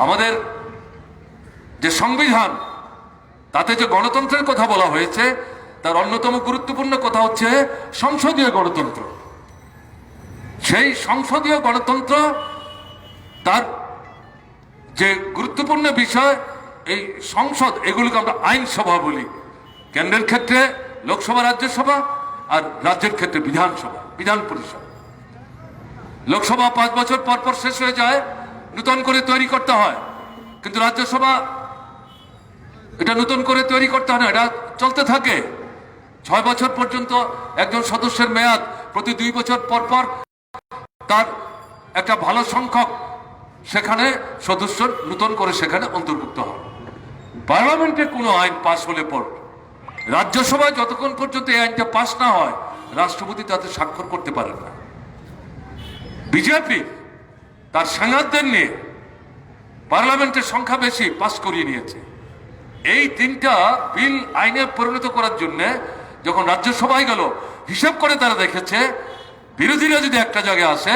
আমাদের যে সংবিধান তাতে যে গণতন্ত্রের কথা বলা হয়েছে তার অন্যতম গুরুত্বপূর্ণ কথা হচ্ছে সংসদীয় গণতন্ত্র। সেই সংসদীয় গণতন্ত্র তার যে গুরুত্বপূর্ণ বিষয়, এই সংসদ, এগুলোকে আমরা আইনসভা বলি। কেন্দ্রের ক্ষেত্রে লোকসভা, রাজ্যসভা, আর রাজ্যের ক্ষেত্রে বিধানসভা, বিধান পরিষদ। লোকসভা 5 বছর পর পর শেষ হয়ে যায়, নতুন করে তৈরি করতে হয়। কিন্তু রাজ্যসভা এটা নতুন করে তৈরি করতে হয় না, এটা চলতে থাকে 6 বছর পর্যন্ত। একজন সদস্যের মেয়াদ প্রতি 2 বছর পর পর তার একটা ভালো সংখ্যক সেখানে সদস্য নতুন করে সেখানে অন্তর্ভুক্ত হয়। পার্লামেন্টে কোনো আইন পাশ হলে পর রাজ্যসভায় যতক্ষণ পর্যন্ত এই আইনটা পাশ না হয় রাষ্ট্রপতি তাতে স্বাক্ষর করতে পারেন না। বিজেপি তার সাংসদদের নিয়ে পার্লামেন্টের সংখ্যা বেশি পাশ করিয়ে নিয়েছে। এই 3টা বিল আইনে পরিণত করার জন্য যখন রাজ্যসভায় গেল, হিসাব করে তারা দেখেছে বিরোধীরা যদি একটা জায়গায় আসে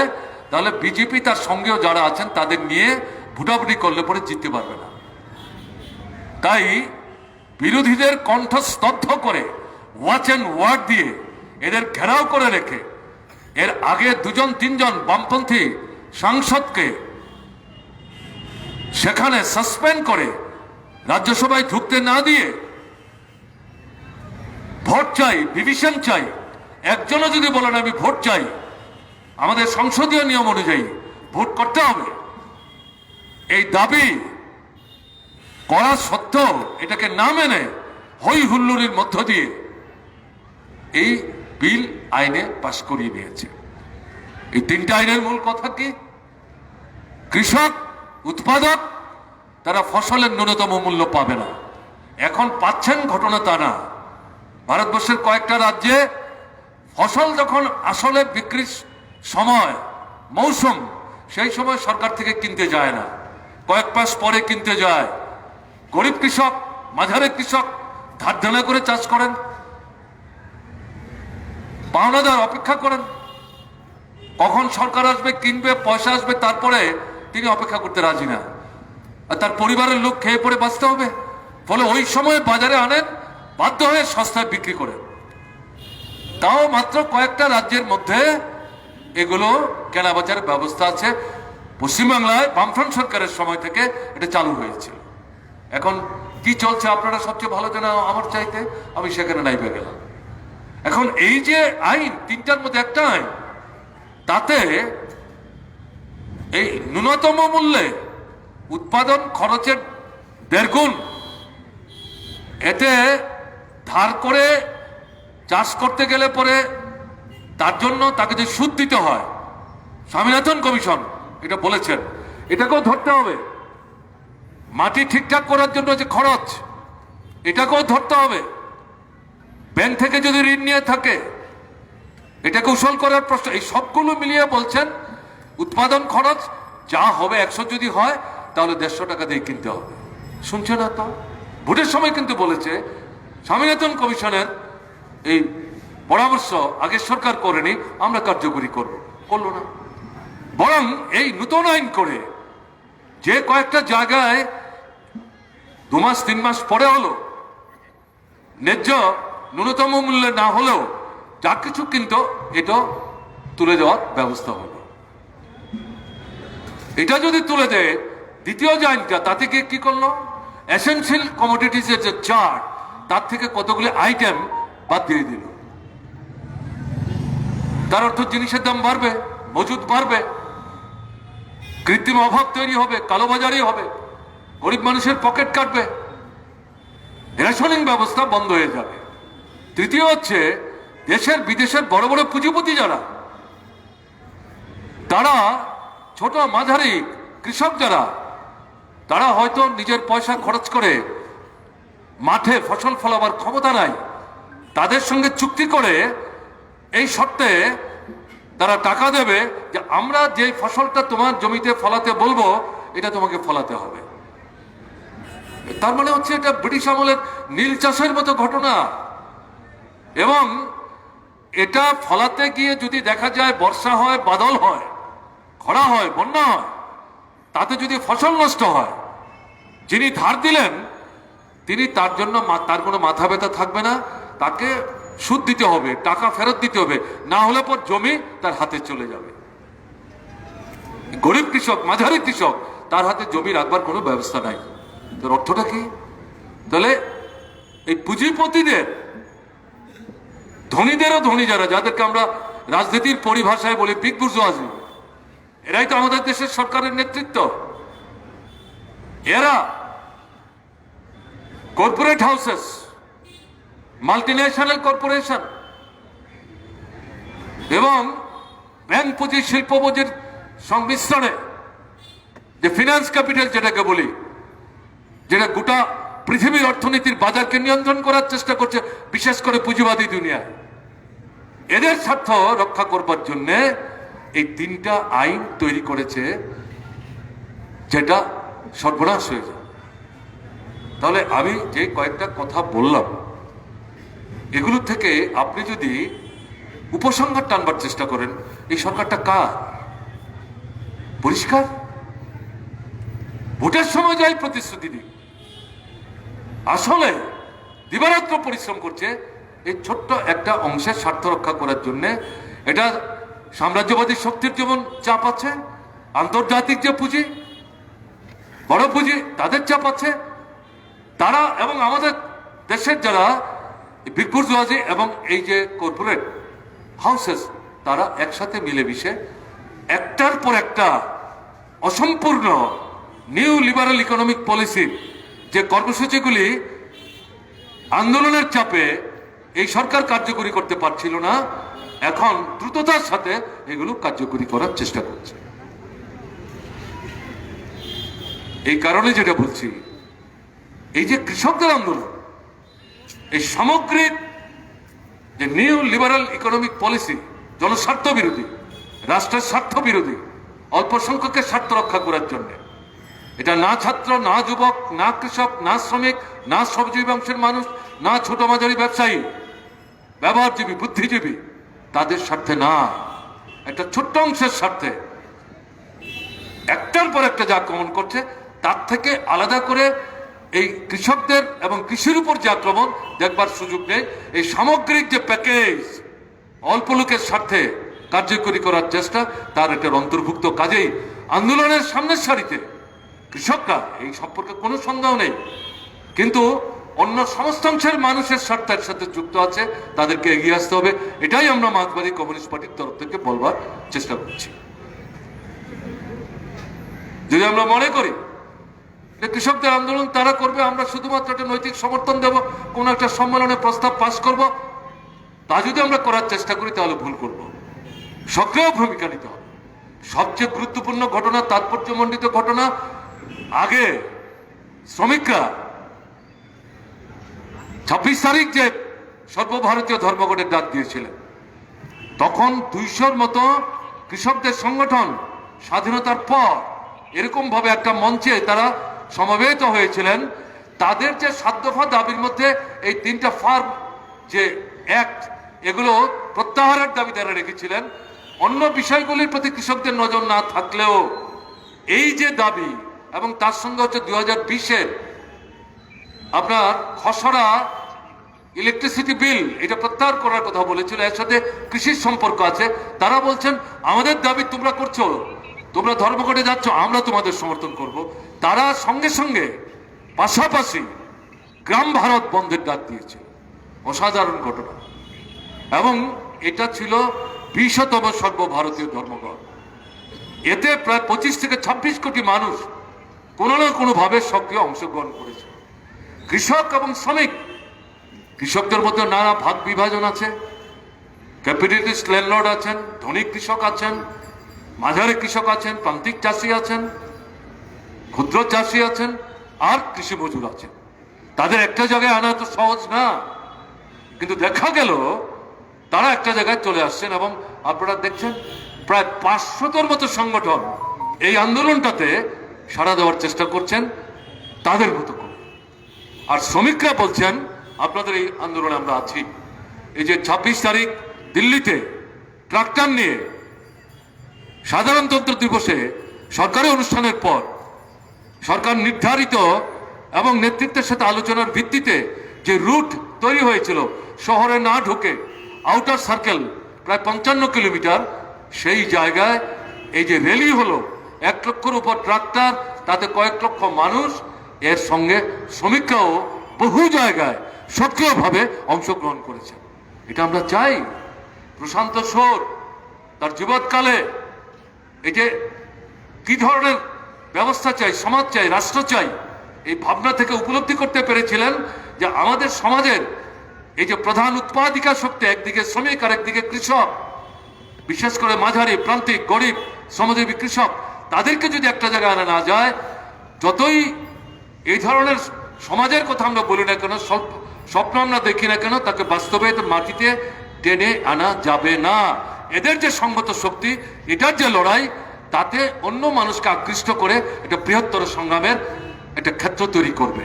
তাহলে বিজেপি তার সঙ্গেও যারা আছেন তাদের নিয়ে ভোটাভুটি করলে পরে জিততে পারবে না। তাই বিরোধীদের কণ্ঠ স্তব্ধ করে ওয়াচ অ্যান্ড ওয়ার্ড দিয়ে এদের ঘেরাও করে রেখে এর আগে 2-3 বামপন্থী সাংসদকে সেখানে সাসপেন্ড করে রাজ্যসভায় ঢুকতে না দিয়ে ভোট চাই, ডিভিশন চাই, একজনও যদি বলেন আমি ভোট চাই, আমাদের সংসদীয় নিয়ম অনুযায়ী ভোট করতে হবে, এই দাবি করা সত্ত্বেও এটাকে না মেনে হই হুল্লোড়ের মধ্য দিয়ে এই বিল আইনে পাশ করিয়ে নিয়েছে। এই 3টা আইনের মূল কথা কি? কৃষক উৎপাদক তারা ফসলের ন্যূনতম মূল্য পাবে না। এখন পাচ্ছেন, ঘটনা তা না। ভারতবর্ষের কয়েকটা রাজ্যে ফসল যখন আসলে বিক্রির সময়, মৌসুম, সেই সময় সরকার থেকে কিনতে যায় না, কয়েক মাস পরে কিনতে যায়। গরিব কৃষক, মাঝারি কৃষক ধার দেনা করে চাষ করেন, পাওনাদার অপেক্ষা করেন কখন সরকার আসবে, কিনবে, পয়সা আসবে, তারপরে তিনি অপেক্ষা করতে রাজি না, আর তার পরিবারের লোক খেয়ে পড়ে বাঁচতে হবে। ফলে ওই সময় বাজারে আনেন, বাধ্য হয়ে সস্তায় বিক্রি করেন। তাও মাত্র কয়েকটা রাজ্যের মধ্যে এগুলো কেনাবেচার ব্যবস্থা আছে। পশ্চিমবাংলায় বামফ্রন্ট সরকারের সময় থেকে এটা চালু হয়েছিল। এখন কি চলছে আপনারা সবচেয়ে ভালো জানা আমার চাইতে, আমি সেখানে নাইবে গেলাম। এখন এই যে আইন, 3টার মধ্যে একটা আইন, তাতে এই ন্যূনতম মূল্যে উৎপাদন খরচের 1.5 গুণ, এতে ধার করে চাষ করতে গেলে পরে তার জন্য তাকে যে সুদ দিতে হয়, স্বামীনাথন কমিশন এটা বলেছেন, এটাকেও ধরতে হবে। মাটি ঠিকঠাক করার জন্য যে খরচ, এটাকেও ধরতে হবে। ব্যাংক থেকে যদি ঋণ নিয়ে থাকে, এটাকে উসল করার প্রশ্ন, এই সবগুলো মিলিয়ে বলছেন উৎপাদন খরচ যা হবে 100 যদি হয় তাহলে 150 টাকা দিয়ে কিনতে হবে। শুনছে না তো? ভোটের সময় কিন্তু বলেছে স্বামীনাথন কমিশনের এই পরামর্শ আগের সরকার করেনি, আমরা কার্যকরী করলো না। বরং এই নতুন আইন করে যে কয়েকটা জায়গায় 2 মাস 3 মাস পরে হলো, ন্যায্য ন্যূনতম মূল্যে না হলেও যা কিছু কিন্তু এটা তুলে দেওয়ার ব্যবস্থা হলো। এটা যদি তুলে দেয়, দ্বিতীয় যে আইনটা, তাতে কি করলো, এসেনশিয়াল কমোডিটিসের যে চার্ট, তার থেকে কতগুলি আইটেম বাদ দিয়ে দিল। তার অর্থ জিনিসের দাম বাড়বে, মজুদ বাড়বে, কৃত্রিম অভাব তৈরি হবে, কালোবাজারি হবে, গরিব মানুষের পকেট কাটবে, রেশনিং ব্যবস্থা বন্ধ হয়ে যাবে। তৃতীয় হচ্ছে দেশের বিদেশের বড় বড় পুঁজিপতি যারা, তারা ছোট মাঝারি কৃষক যারা, তারা হয়তো নিজের পয়সা খরচ করে মাঠে ফসল ফলাবার ক্ষমতা নাই, তাদের সঙ্গে চুক্তি করে এই শর্তে তারা টাকা দেবে যে আমরা যে ফসলটা তোমার জমিতে ফলাতে বলবো এটা তোমাকে ফলাতে হবে। তার মানে হচ্ছে এটা ব্রিটিশ আমলের নীল চাষের মতো ঘটনা। এবং এটা ফলাতে গিয়ে যদি দেখা যায় বর্ষা হয়, বাদল হয়, খরা হয়, বন্যা হয়, তাতে যদি ফসল নষ্ট হয়, যিনি ধার দিলেন তিনি তার জন্য তার কোনো মাথা ব্যথা থাকবে না, তাকে সুদ দিতে হবে, টাকা ফেরত দিতে হবে, না হলে পর জমি তার হাতে চলে যাবে। গরিব কৃষক, মাঝারি কৃষক, তার হাতে জমি রাখবার কোনো ব্যবস্থা নাই। তোর অর্থটা কি? তাহলে এই পুঁজিপতিদের, ধনীদেরও ধনী যারা, যাদেরকে আমরা রাজনীতির পরিভাষায় বলি বিগ বুর্জোয়াজি, এরাই তো আমাদের দেশের সরকারের নেতৃত্ব। এরা কর্পোরেট হাউসেস, মাল্টিন্যাশনাল কর্পোরেশন এবং ব্যাংক পুঁজি, শিল্প পুঁজির সংমিশ্রণে যে ফিনান্স ক্যাপিটাল যেটাকে বলি, যেটা গোটা পৃথিবীর অর্থনীতির বাজারকে নিয়ন্ত্রণ করার চেষ্টা করছে, বিশেষ করে পুঁজিবাদী দুনিয়া, এদের স্বার্থ রক্ষা করবার জন্য এই 3টা আইন তৈরি করেছে, যেটা সর্বনাশ হয়ে যায়। তাহলে আমি যে কয়েকটা কথা বললাম, এগুলো থেকে আপনি যদি উপসংহার টানবার চেষ্টা করেন, এই সরকারটা কার? পরিষ্কার, ভোটের সময় যাই প্রতিশ্রুতি দিই, আসলে দিবারাত্র পরিশ্রম করছে এই ছোট্ট একটা অংশের স্বার্থ রক্ষা করার জন্য। এটা সাম্রাজ্যবাদী শক্তির যেমন চাপ আছে, আন্তর্জাতিক যে পুঁজি, বড় পুঁজি, তাদের চাপ আছে। তারা এবং আমাদের দেশের যারা বিকুরজুয়াজি এবং এই যে কর্পোরেট হাউসেস, তারা একসাথে মিলেমিশে একটার পর একটা অসম্পূর্ণ নিউ লিবারাল ইকোনমিক পলিসির যে কর্মসূচিগুলি আন্দোলনের চাপে এই সরকার কার্যকরী করতে পারছিল না, এখন দ্রুততার সাথে এগুলো কার্যকরী করার চেষ্টা করছে। এই কারণে যেটা বলছি, এই যে কৃষকদের আন্দোলন, এই সামগ্রিক যে নিউ লিবারাল ইকোনমিক পলিসি জনস্বার্থ বিরোধী, রাষ্ট্রের স্বার্থ বিরোধী, অল্প সংখ্যকের স্বার্থ রক্ষা করার জন্য। এটা না ছাত্র, না যুবক, না কৃষক, না শ্রমিক, না শ্রমজীবী অংশের মানুষ, না ছোট মাঝারি ব্যবসায়ী, ব্যবহারজীবী, বুদ্ধিজীবী, তাদের স্বার্থে না, একটা ছোট্ট অংশের স্বার্থে। একটার পর একটা যা আক্রমণ করছে, তার থেকে আলাদা করে এই কৃষকদের এবং কৃষির উপর যে আক্রমণ দেখবার সুযোগ নেই। এই সামগ্রিক যে প্যাকেজ অল্প লোকের স্বার্থে কার্যকরী করার চেষ্টা, তার এটার অন্তর্ভুক্ত। কাজেই আন্দোলনের সামনের সারিতে কৃষকরা, এই সম্পর্কে কোনো সন্দেহ নেই, কিন্তু অন্য সমস্ত অংশের মানুষের স্বার্থের সাথে যুক্ত আছে, তাদেরকে এগিয়ে আসতে হবে। এটাই আমরা মার্ক্সবাদী কমিউনিস্ট পার্টির তরফ থেকে বলবার চেষ্টা করছি। যদি আমরা মনে করি কৃষকদের আন্দোলন তারা করবে, আমরা শুধুমাত্র একটা নৈতিক সমর্থন দেব, কোন একটা সম্মেলনে প্রস্তাব পাশ করব, তা যদি আমরা করার চেষ্টা করি তাহলে ভুল করব। সক্রিয় ভূমিকা নিতে হবে। সবচেয়ে গুরুত্বপূর্ণ ঘটনা, তাৎপর্যমণ্ডিত ঘটনা, আগে শ্রমিকরা 26 তারিখ যে সর্বভারতীয় ধর্মঘটের ডাক দিয়েছিলেন, তখন 200-র মতো কৃষকদের সংগঠন স্বাধীনতার পর এরকম ভাবে একটা মঞ্চে তারা সমবেত হয়েছিলেন। তাদের যে 7 দফা দাবির মধ্যে এই 3টা ফার্ম যে অ্যাক্ট, এগুলো প্রত্যাহারের দাবি তারা রেখেছিলেন। অন্য বিষয়গুলির প্রতি কৃষকদের নজর না থাকলেও এই যে দাবি, এবং তার সঙ্গে হচ্ছে 2020-এর আপনার খসড়া ইলেকট্রিসিটি বিল, এটা প্রত্যাহার করার কথা বলেছিল, এর সাথে কৃষির সম্পর্ক আছে। তারা বলছেন আমাদের দাবি তোমরা করছো, তোমরা ধর্মঘটে যাচ্ছ, আমরা তোমাদের সমর্থন করব। তারা সঙ্গে সঙ্গে পাশাপাশি গ্রাম ভারত বন্ধের ডাক দিয়েছে। অসাধারণ ঘটনা। এবং এটা ছিল 20তম সর্বভারতীয় ধর্মঘট। এতে প্রায় 25 থেকে 26 কোটি মানুষ কোনো না কোনো ভাবে সক্রিয় অংশগ্রহণ করেছে। কৃষক এবং শ্রমিক, কৃষকদের মধ্যে নানা ভাগ বিভাজন আছে। ক্যাপিটালিস্ট ল্যান্ডলর্ড আছেন, ধনী কৃষক আছেন, মাঝারি কৃষক আছেন, প্রান্তিক চাষি আছেন, ক্ষুদ্র চাষি আছেন, আর কৃষি মজুর আছেন। তাদের একটা জায়গায় আনা তো সহজ না, কিন্তু দেখা গেল তারা একটা জায়গায় চলে আসছেন। এবং আপনারা দেখছেন প্রায় 500-র মতো সংগঠন এই আন্দোলনটাতে সাড়া দেওয়ার চেষ্টা করছেন তাদের মতো করে। আর শ্রমিকরা বলছেন আপনাদের এই আন্দোলনে আমরা আছি। এই যে 26 তারিখ দিল্লিতে ট্রাক্টর নিয়ে সাধারণতন্ত্র দিবসে সরকারি অনুষ্ঠানের পর সরকার নির্ধারিত এবং নেতৃত্বের সাথে আলোচনার ভিত্তিতে যে রুট তৈরি হয়েছিল, শহরে না ঢুকে আউটার সার্কেল প্রায় 55 কিলোমিটার, সেই জায়গায় এই যে র্যালি হলো, 1 লক্ষের উপর ট্রাক্টর, তাতে কয়েক লক্ষ মানুষ, এর সঙ্গে শ্রমিকরাও বহু জায়গায় সক্রিয়ভাবে অংশগ্রহণ করেছে। এটা আমরা চাই। প্রশান্ত সোর তার জীবৎকালে এই যে কি ধরনের ব্যবস্থা চাই, সমাজ চাই, রাষ্ট্র চাই, এই ভাবনা থেকে উপলব্ধি করতে পেরেছিলেন যে আমাদের সমাজের এই যে প্রধান উৎপাদিকা শক্তি, একদিকে শ্রমিক আর একদিকে কৃষক, বিশেষ করে মাঝারি, প্রান্তিক, গরিব, শ্রমজীবী কৃষক, তাদেরকে যদি একটা জায়গায় আনা না যায়, যতই এই ধরনের সমাজের কথা আমরা বলি না কেন, স্বপ্ন আমরা দেখি না কেন, তাকে বাস্তবে মাটিতে টেনে আনা যাবে না। এদের যে সংগত শক্তি, এটার যে লড়াই, তাতে অন্য মানুষকে আকৃষ্ট করে একটা বৃহত্তর সংগ্রামের একটা ক্ষেত্র তৈরি করবে।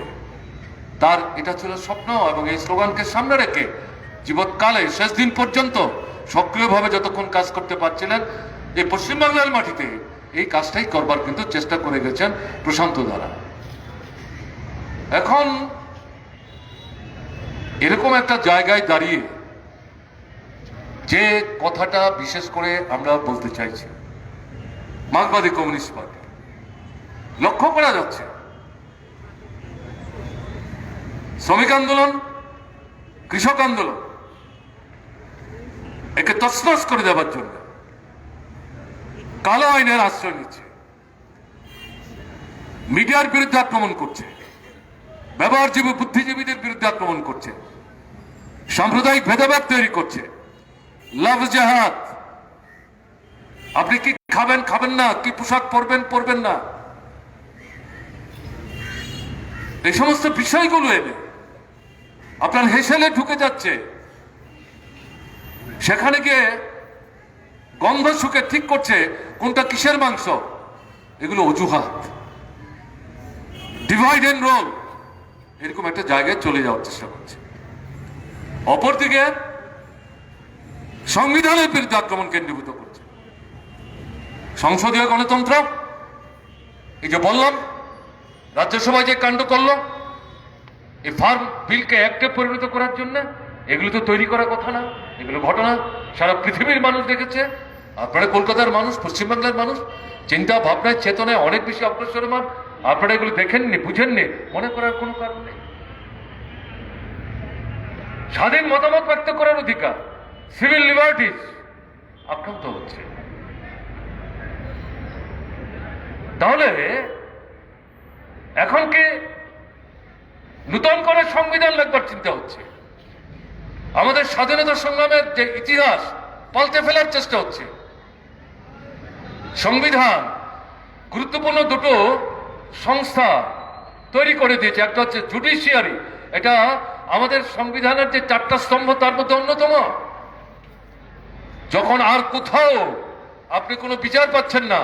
তার এটা ছিল স্বপ্ন। এবং এই স্লোগানকে সামনে রেখে জীবৎকালে শেষ দিন পর্যন্ত সক্রিয়ভাবে যতক্ষণ কাজ করতে পারছিলেন, এই পশ্চিমবাংলার মাটিতে এই কাজটাই করবার কিন্তু চেষ্টা করে গেছেন প্রশান্ত দ্বারা। এখন এরকম একটা জায়গায় দাঁড়িয়ে যে কথাটা বিশেষ করে আমরা বলতে চাইছি, মার্কসবাদী কমিউনিস্ট পার্টি লক্ষ্য করা যাচ্ছে শ্রমিক আন্দোলন, কৃষক আন্দোলন একে তছনছ করে দেওয়ার জন্য কালো আইনের আশ্রয় নিচ্ছে, মিডিয়ার বিরুদ্ধে আক্রমণ করছে, ব্যবহারজীবী বুদ্ধিজীবীদের বিরুদ্ধে আক্রমণ করছে, সাম্প্রদায়িক ভেদাভেদ তৈরি করছে, লাভ জেহাদ, আপনি কি খাবেন খাবেন না, কি পোশাক পরবেন পরবেন না, এই সমস্ত বিষয়গুলো এনে আপনার হেসেলে ঢুকে যাচ্ছে। সেখানে গিয়ে গন্ধ শুকে ঠিক করছে কোনটা কিসের মাংস, এগুলো অজুহাত, ডিভাইড এন্ড রোল, এরকম একটা জায়গায় চলে যাওয়ার চেষ্টা করছে। অপরদিকে সংবিধানের বিরুদ্ধে আক্রমণ কেন্দ্রীভূত করছে। সংসদীয় গণতন্ত্র, এই যে বললাম রাজ্যসভায় যে কাণ্ড করলো, এই ফার্ম বিলকে অ্যাক্টে পরিণত করার জন্য, এগুলো তো তৈরি করার কথা না, এগুলো ঘটনা সারা পৃথিবীর মানুষ দেখেছে। আপনারা কলকাতার মানুষ, পশ্চিমবাংলার মানুষ, চিন্তা ভাবনায় চেতনায় অনেক বেশি অগ্রসরমান। আপনারা এগুলো দেখেননি, বুঝেননি, মনে করার কোনো কারণ নেই। স্বাধীন মতামত ব্যক্ত করার অধিকার, সিভিল লিবার্টিস আক্রান্ত হচ্ছে। তাহলে এখন কি নূতন করে সংবিধান লেখবার চিন্তা হচ্ছে? আমাদের স্বাধীনতা সংগ্রামের যে ইতিহাস পাল্টে ফেলার চেষ্টা হচ্ছে। সংবিধান গুরুত্বপূর্ণ দুটো সংস্থা তৈরি করে দিয়েছে, একটা হচ্ছে জুডিশিয়ারি, এটা আমাদের সংবিধানের যে 4টা স্তম্ভ তার মধ্যে অন্যতম। যখন আর কোথাও আপনি কোনো বিচার পাচ্ছেন না,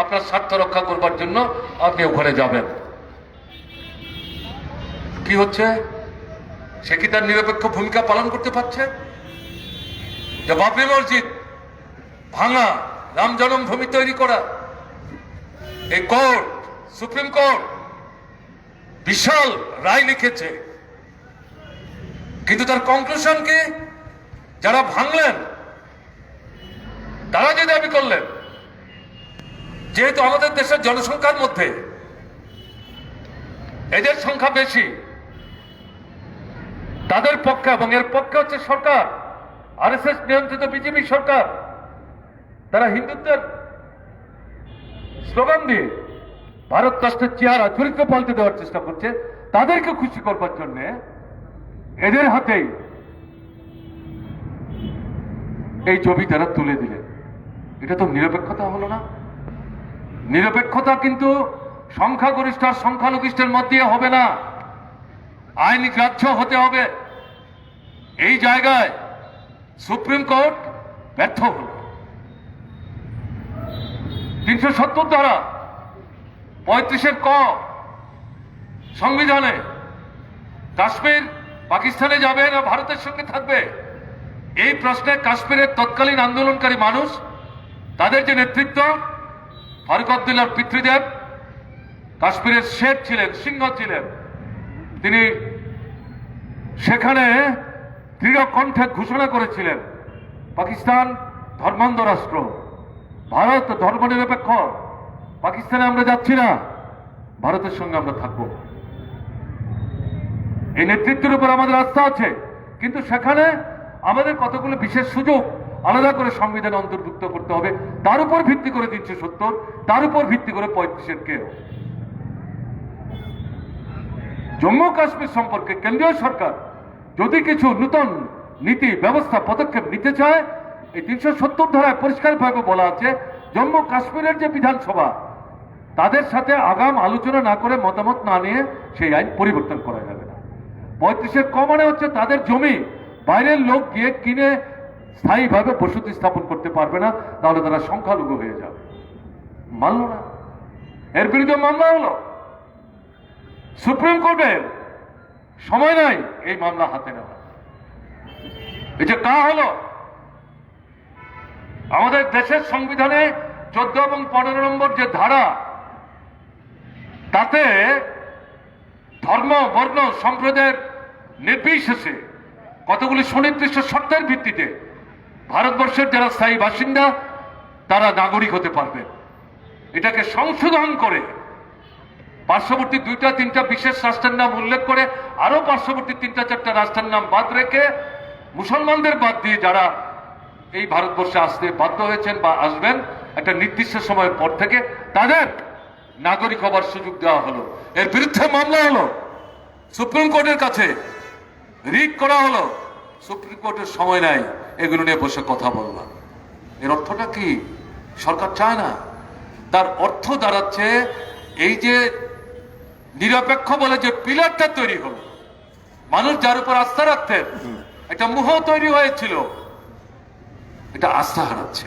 আপনার স্বার্থ রক্ষা করবার জন্য আপনি ওখানে যাবেন। কি হচ্ছে? সে কি তার নিরপেক্ষ ভূমিকা পালন করতে পারছে? যে বাবরি মসজিদ ভাঙা, রাম জন্মভূমি তৈরি করা, এই কোর্ট, সুপ্রিম কোর্ট বিশাল রায় লিখেছে, কিন্তু তার কনক্লুশন কি? যারা ভাঙলেন তারা যে দাবি করলেন, যেহেতু আমাদের দেশের জনসংখ্যার মধ্যে এদের সংখ্যা বেশি, তাদের পক্ষে, এবং এর পক্ষে হচ্ছে সরকার, আরএসএস নিয়ন্ত্রিত বিজেপি সরকার, তারা হিন্দুত্বের স্লোগান দিয়ে ভারত রাষ্ট্রের চেহারা চরিত্র পাল্টে দেওয়ার চেষ্টা করছে। তাদেরকে খুশি করবার জন্য এদের হাতেই এই ছবি তারা তুলে দিলেন। এটা তো নিরপেক্ষতা হলো না। নিরপেক্ষতা কিন্তু সংখ্যাগরিষ্ঠ আর সংখ্যালঘিষ্ঠের মধ্যে হবে না, আইন গ্রাহ্য হতে হবে। এই জায়গায় সুপ্রিম কোর্ট ব্যর্থ হল। 370 ধারা 35 ক সংবিধানে কাশ্মীর পাকিস্তানে যাবে না ভারতের সঙ্গে থাকবে, এই প্রশ্নে কাশ্মীরের তৎকালীন আন্দোলনকারী মানুষ, তাদের যে নেতৃত্ব ফারুক আব্দুল্লাহর পিতৃদেব কাশ্মীরের শের ছিলেন, সিংহ ছিলেন, তিনি সেখানে দৃঢ় কণ্ঠে ঘোষণা করেছিলেন পাকিস্তান ধর্মান্ধ রাষ্ট্র, ভারত ধর্মনিরপেক্ষ, পাকিস্তানে আমরা যাচ্ছি না, ভারতের সঙ্গে আমরা থাকব। এই নেতৃত্বের উপর আমাদের আস্থা আছে, কিন্তু সেখানে আমাদের কতগুলো বিশেষ সুযোগ আলাদা করে সংবিধানে অন্তর্ভুক্ত করতে হবে, তার উপর ভিত্তি করে 370, তার উপর ভিত্তি করে 35 কেও। জম্মু কাশ্মীর সম্পর্কে কেন্দ্রীয় সরকার যদি কিছু নতুন নীতি ব্যবস্থা পদক্ষেপ নিতে চায়, এই 370 ধারায় পরিষ্কারভাবে বলা আছে জম্মু কাশ্মীরের যে বিধানসভা, তাদের সাথে আগাম আলোচনা না করে, মতামত না নিয়ে সেই আইন পরিবর্তন করা যাবে না। 35 ক মানে হচ্ছে তাদের জমি বাইরের লোক গিয়ে কিনে স্থায়ীভাবে বসতি স্থাপন করতে পারবে না, তাহলে তারা সংখ্যালঘু হয়ে যাবে। মানল না, এর বিরুদ্ধে মামলা হলো। সুপ্রিম কোর্টের সময় নাই এই মামলা হাতে নেওয়া। এই যে কা হলো, আমাদের দেশের সংবিধানে 14 এবং 15 নম্বর যে ধারা, তাতে ধর্ম, বর্ণ, সম্প্রদায়ের নির্বিশেষে কতগুলি সুনির্দিষ্ট শর্তের ভিত্তিতে ভারতবর্ষের যারা স্থায়ী বাসিন্দা তারা নাগরিক হতে পারবে। এটাকে সংশোধন করে পার্শ্ববর্তী 2-3টা বিশেষ রাষ্ট্রের নাম উল্লেখ করে আরো পার্শ্ববর্তী 3-4টা রাষ্ট্রের নাম বাদ রেখে মুসলমানদের বাদ দিয়ে যারা এই ভারতবর্ষে আসতে বাধ্য হয়েছেন বা আসবেন একটা নির্দিষ্ট সময়ের পর থেকে তাদের নাগরিক হবার সুযোগ দেওয়া হলো। এর বিরুদ্ধে মামলা হলো, সুপ্রিম কোর্টের কাছে রিট করা হলো। সুপ্রিম কোর্টের সময় নাই এগুলো নিয়ে বসে কথা বললাম। এর অর্থটা কি? সরকার চায় না। তার অর্থ দাঁড়াচ্ছে এই যে নিরপেক্ষ বলে যে পিলারটা তৈরি হলো, মানুষ যার উপর আস্থা রাখতেন, একটা মোহ তৈরি হয়েছিল, এটা আস্থা হারাচ্ছে।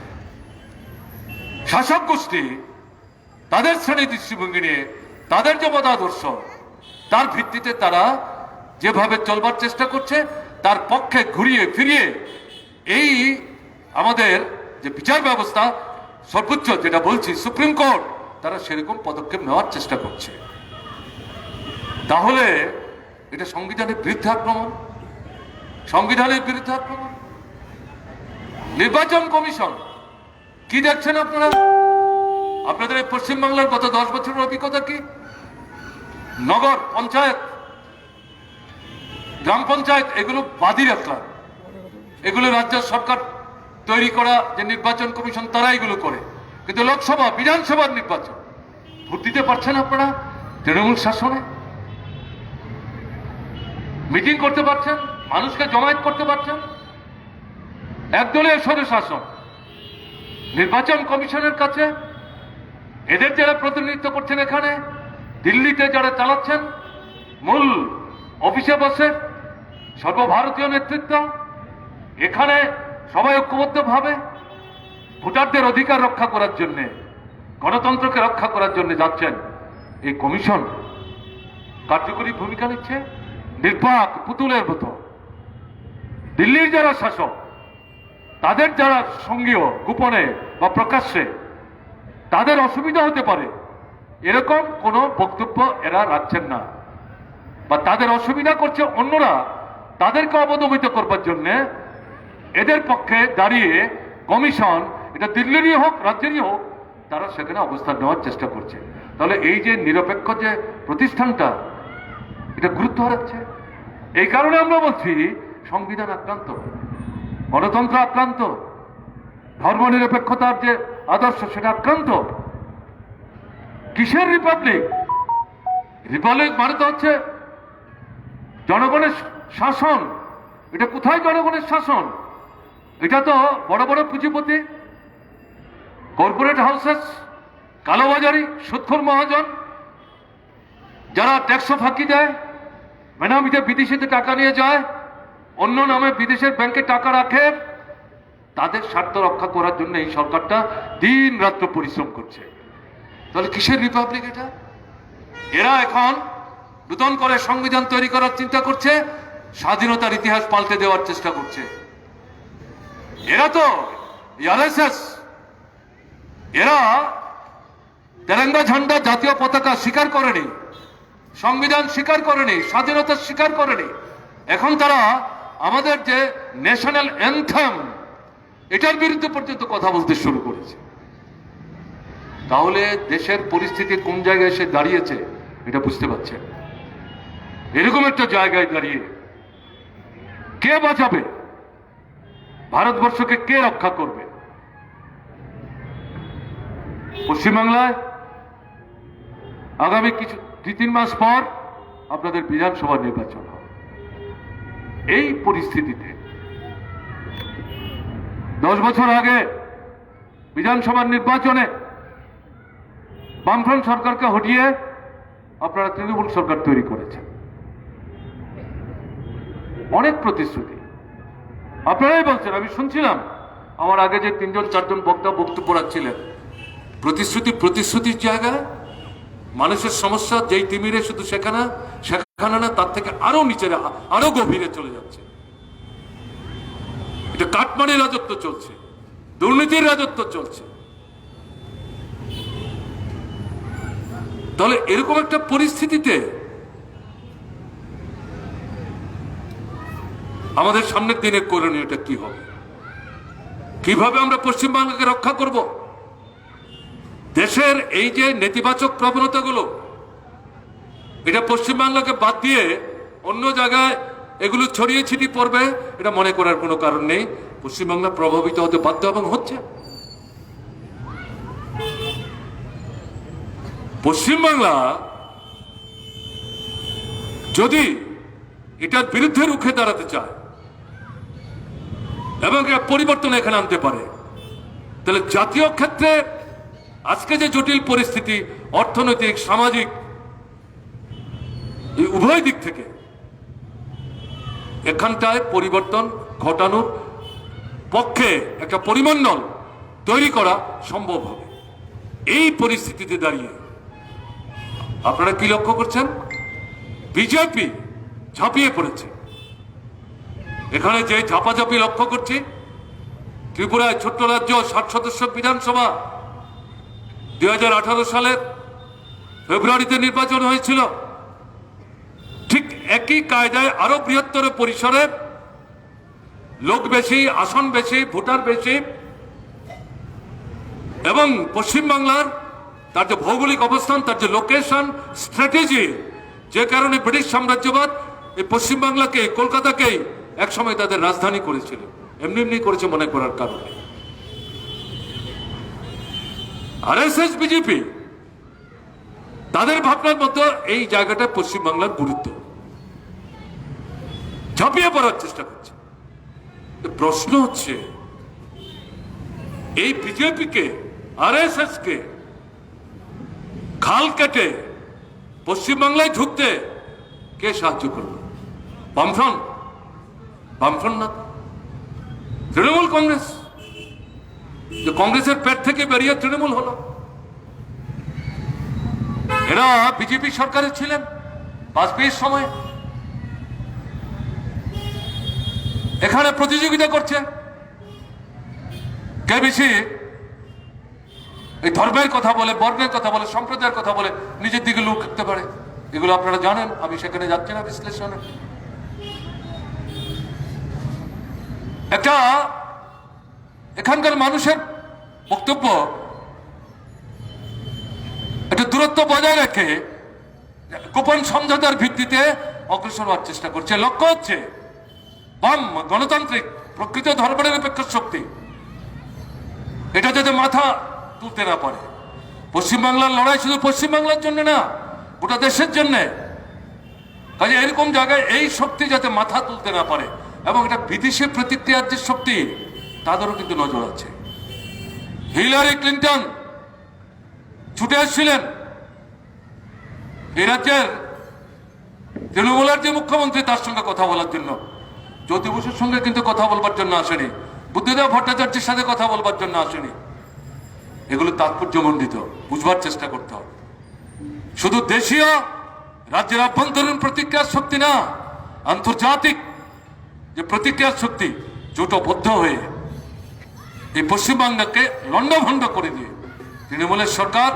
শাসক গোষ্ঠী তাদের শ্রেণী দৃষ্টিভঙ্গি নিয়ে তাদের যে মতাদর্শ তার ভিত্তিতে তারা যেভাবে চলবার চেষ্টা করছে তার পক্ষে ঘুরিয়ে ফিরিয়ে এই আমাদের যে বিচার ব্যবস্থা সর্বোচ্চ যেটা বলছি সুপ্রিম কোর্ট, তারা সেরকম পদক্ষেপ নেওয়ার চেষ্টা করছে। তাহলে এটা সংবিধানের বিরুদ্ধে আক্রমণ, সংবিধানের বিরুদ্ধে আক্রমণ। নির্বাচন কমিশন কি দেখছেন আপনারা? আপনাদের এই পশ্চিমবাংলার গত 10 বছরের অভিজ্ঞতা কি? নগর পঞ্চায়েত, গ্রাম পঞ্চায়েত এগুলো বাদই রাখলাম, এগুলো রাজ্য সরকার তৈরি করা যে নির্বাচন কমিশন তারা এগুলো করে, কিন্তু লোকসভা বিধানসভার নির্বাচন ভোট দিতে পারছেন আপনারা তৃণমূল শাসনে? মিটিং করতে পারছেন, মানুষকে জমায়েত করতে পারছেন? একদলীয় স্বৈরশাসন। নির্বাচন কমিশনের কাছে এদের যারা প্রতিনিধিত্ব করছেন এখানে দিল্লিতে যারা চালাচ্ছেন, মূল অফিসে বসে সর্বভারতীয় নেতৃত্ব, এখানে সবাই ঐক্যবদ্ধভাবে ভোটারদের অধিকার রক্ষা করার জন্য, গণতন্ত্রকে রক্ষা করার জন্য যাচ্ছেন। এই কমিশন কার্যকরী ভূমিকা নিচ্ছে নির্বাক পুতুলের মতো। দিল্লির যারা শাসক তাদের যারা সঙ্গীয় গোপনে বা প্রকাশ্যে তাদের অসুবিধা হতে পারে এরকম কোনো বক্তব্য এরা রাখছেন না, বা তাদের অসুবিধা করছে অন্যরা, তাদেরকে অবদমিত করবার জন্য এদের পক্ষে দাঁড়িয়ে কমিশন, এটা দিল্লিরই হোক রাজ্যেরই হোক, তারা সেখানে অবস্থান নেওয়ার চেষ্টা করছে। তাহলে এই যে নিরপেক্ষ যে প্রতিষ্ঠানটা এটা গুরুত্ব হারাচ্ছে। এই কারণে আমরা বলছি সংবিধান আক্রান্ত, গণতন্ত্র আক্রান্ত, ধর্মনিরপেক্ষতার যে আদর্শ সেটা আক্রান্ত। কিসের রিপাবলিক? রিপাবলিক মানে তো হচ্ছে জনগণের শাসন। এটা কোথায় জনগণের শাসন? এটা তো বড় বড় পুঁজিপতি, কর্পোরেট হাউসেস, কালোবাজারি, সুদখোর মহাজন, যারা ট্যাক্স ফাঁকি দেয়, বেনামিতে বিদেশিতে টাকা নিয়ে যায়, অন্য নামে বিদেশের ব্যাংকে টাকা রাখে, তাদের স্বার্থ রক্ষা করার জন্য এই সরকারটা দিন রাত্র পরিশ্রম করছে। তাহলে কিসের রিপাবলিক এটা? এরা এখন নতুন করে সংবিধান তৈরি করার চিন্তা করছে, স্বাধীনতার ইতিহাস পাল্টে দেওয়ার চেষ্টা করছে। এরা তো আরএসএস, এরা তেরঙ্গা ঝান্ডা জাতীয় পতাকা স্বীকার করেনি, সংবিধান স্বীকার করেনি, স্বাধীনতা স্বীকার করেনি। এখন তারা আমাদের যে ন্যাশনাল অ্যানথেম এটার বিরুদ্ধে পর্যন্ত কথা বলতে শুরু করেছে। তাহলে দেশের পরিস্থিতি কোন জায়গায় এসে দাঁড়িয়েছে এটা বুঝতে পারছেন? এরকম একটা জায়গায় দাঁড়িয়ে কে বাঁচাবে ভারতবর্ষকে? কে রক্ষা করবে? পশ্চিমবাংলায় আগামী কিছু 2-3 মাস পর আপনাদের বিধানসভা নির্বাচন হবে। এই পরিস্থিতিতে 10 বছর আগে বিধানসভার নির্বাচনে বামফ্রন্ট সরকারকে হটিয়ে আপনারা তৃণমূল সরকার তৈরি করেছেন। অনেক প্রতিশ্রুতি আপনারাই বলছেন, আমি শুনছিলাম আমার আগে যে 3-4জন বক্তা বক্তব্য রাখছিলেন, প্রতিশ্রুতির জায়গায় মানুষের সমস্যা যেই তিমিরে শুধু সেখানে না, তার থেকে আরো নিচে আরো গভীরে চলে যাচ্ছে। এটা কাটমানির রাজত্ব চলছে, দুর্নীতির রাজত্ব চলছে। তাহলে এরকম একটা পরিস্থিতিতে আমাদের সামনের দিনের করণীয়টা কি হবে, কিভাবে আমরা পশ্চিমবাংলাকে রক্ষা করব? দেশের এই যে নেতিবাচক প্রবণতাগুলো, এটা পশ্চিমবাংলাকে বাদ দিয়ে অন্য জায়গায় এগুলো ছড়িয়ে ছিটিয়ে পড়বে, এটা মনে করার কোনো কারণ নেই। পশ্চিমবাংলা প্রভাবিত হতে বাধ্য এবং হচ্ছে। পশ্চিমবাংলা যদি এটার বিরুদ্ধে রুখে দাঁড়াতে চায় এবং একটা পরিবর্তন এখানে আনতে পারে, তাহলে জাতীয় ক্ষেত্রে আজকে যে জটিল পরিস্থিতি, অর্থনৈতিক, সামাজিক, এই উভয় দিক থেকে এখানটায় পরিবর্তন ঘটানোর পক্ষে একটা পরিমণ্ডল তৈরি করা সম্ভব হবে। এই পরিস্থিতিতে দাঁড়িয়ে আপনারা কি লক্ষ্য করছেন? বিজেপি ঝাঁপিয়ে পড়েছে। এখানে যে ঝাপাঝাপি লক্ষ্য করছি, ত্রিপুরায় ছোট্ট রাজ্য, 60 সদস্য বিধানসভা, 2018 সালের ফেব্রুয়ারিতে নির্বাচন হয়েছিল। ঠিক একই কায়দায় আরো বৃহত্তর পরিসরে, লোক বেশি, আসন বেশি, ভোটার বেশি, এবং পশ্চিমবাংলার তার যে ভৌগোলিক অবস্থান, তার যে লোকেশন, স্ট্র্যাটেজি, যে কারণে ব্রিটিশ সাম্রাজ্যবাদ এই পশ্চিমবাংলাকে, কলকাতাকেই একসময় তাদের রাজধানী করেছিল। এমনি এমনি করেছে মনে করার কারণে আরএসএস, বিজেপি তাদের ভাবনার মতো এই জায়গাটা পশ্চিমবাংলার গুরুত্ব, ঝাঁপিয়ে পড়ার চেষ্টা করছে। প্রশ্ন হচ্ছে, এই বিজেপিকে, আরএসএস কে খাল কেটে পশ্চিমবাংলায় ঢুকতে কে সাহায্য করবে? বামফ্রন্ট? বামফ্রন্ট না, তৃণমূল কংগ্রেস। যে কংগ্রেসের পেট থেকে বেরিয়ে তৃণমূল হলো। এরা বিজেপি সরকারে ছিলেন বাজপেয়ীর সময়, এখানে প্রতিযোগিতা করছে কে বেশি এই ধর্মের কথা বলে, বর্ণের কথা বলে, সম্প্রদায়ের কথা বলে নিজের দিকে লোক রাখতে পারে। এগুলো আপনারা জানেন, আমি সেখানে যাচ্ছি না বিশ্লেষণে। একটা এখানকার মানুষের বক্তব্য, একটা দূরত্ব বজায় রেখে গোপন সমঝোতার ভিত্তিতে অগ্রসর হওয়ার চেষ্টা করছে। লক্ষ্য হচ্ছে বাম গণতান্ত্রিক প্রকৃত ধর্মনিরপেক্ষ শক্তি এটা যাতে মাথা তুলতে না পারে। পশ্চিমবাংলার লড়াই শুধু পশ্চিমবাংলার জন্য না, গোটা দেশের জন্য। কাজে এরকম জায়গায় এই শক্তি যাতে মাথা তুলতে না পারে, এবং এটা বিদেশি প্রতিক্রিয়ার যে শক্তি, তাদেরও কিন্তু নজর আছে। হিলারি ক্লিন্টন ছুটে আসছিলেন এই রাজ্যের তৃণমূলের যে মুখ্যমন্ত্রী, তার সঙ্গে কথা বলার জন্য। জ্যোতি বসুর সঙ্গে কিন্তু কথা বলবার জন্য আসেনি, বুদ্ধদেব ভট্টাচার্যের সাথে কথা বলবার জন্য আসেনি। এগুলো তাৎপর্যমণ্ডিত, বুঝবার চেষ্টা করতে হবে। শুধু দেশীয় রাজ্যের আভ্যন্তরীণ প্রতিক্রিয়ার শক্তি না, আন্তর্জাতিক যে প্রতিক্রিয়ার শক্তি জোটবদ্ধ হয়ে এই পশ্চিমবাংলাকে লণ্ডভণ্ড করে দিয়ে তৃণমূলের সরকার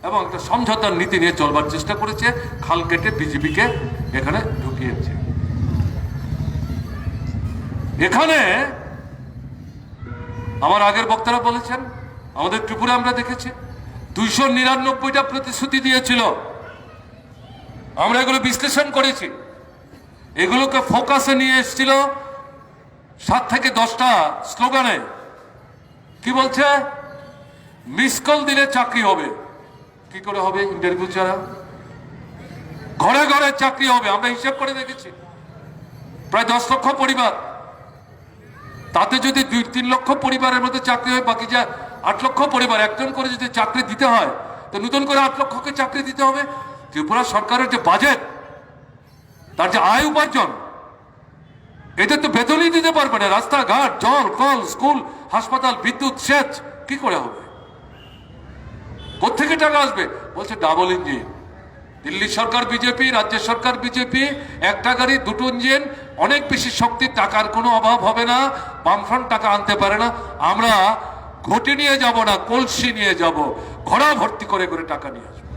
এবং একটা সমঝোতার নীতি নিয়ে চলবার চেষ্টা করেছে। খাল কেটে বিজেপিকে এখানে ঢুকিয়েছে। এখানে আমার আগের বক্তারা বলেছেন, আমাদের ত্রিপুরা আমরা দেখেছি 299টা প্রতিশ্রুতি দিয়েছিল। আমরা এগুলো বিশ্লেষণ করেছি, এগুলোকে ফোকাসে নিয়ে এসেছিল 7 থেকে 10টা স্লোগানে। কি বলছে? মিস কল দিলে চাকরি হবে। কি করে হবে? ইন্টারভিউ ছাড়া। ঘরে ঘরে চাকরি হবে। আমরা হিসাব করে দেখেছি, প্রায় 10 লক্ষ পরিবার, তাতে যদি 2-3 লক্ষ পরিবারের মধ্যে চাকরি হয়, বাকি যা 8 লক্ষ পরিবার, একজন করে যদি চাকরি দিতে হয়, তো নতুন করে 8 লক্ষকে চাকরি দিতে হবে। ত্রিপুরা সরকারের যে বাজেট, তার যে আয় উপার্জন, এদের তো বেতনই দিতে পারবে না। রাস্তাঘাট, জল, কল, স্কুল, হাসপাতাল, বিদ্যুৎ, সেচ কি করে হবে? কোথেকে টাকা আসবে? বলছে ডাবল ইঞ্জিন। দিল্লি সরকার বিজেপি, রাজ্য সরকার বিজেপি, একটা গাড়ি 2টো ইঞ্জিন, অনেক বেশি শক্তি, টাকার কোনো অভাব হবে না। বামফ্রন্ট টাকা আনতে পারে না। আমরা ঘটি নিয়ে যাব না, কলসি নিয়ে যাব, ঘোড়া ভর্তি করে করে টাকা নিয়ে আসবো।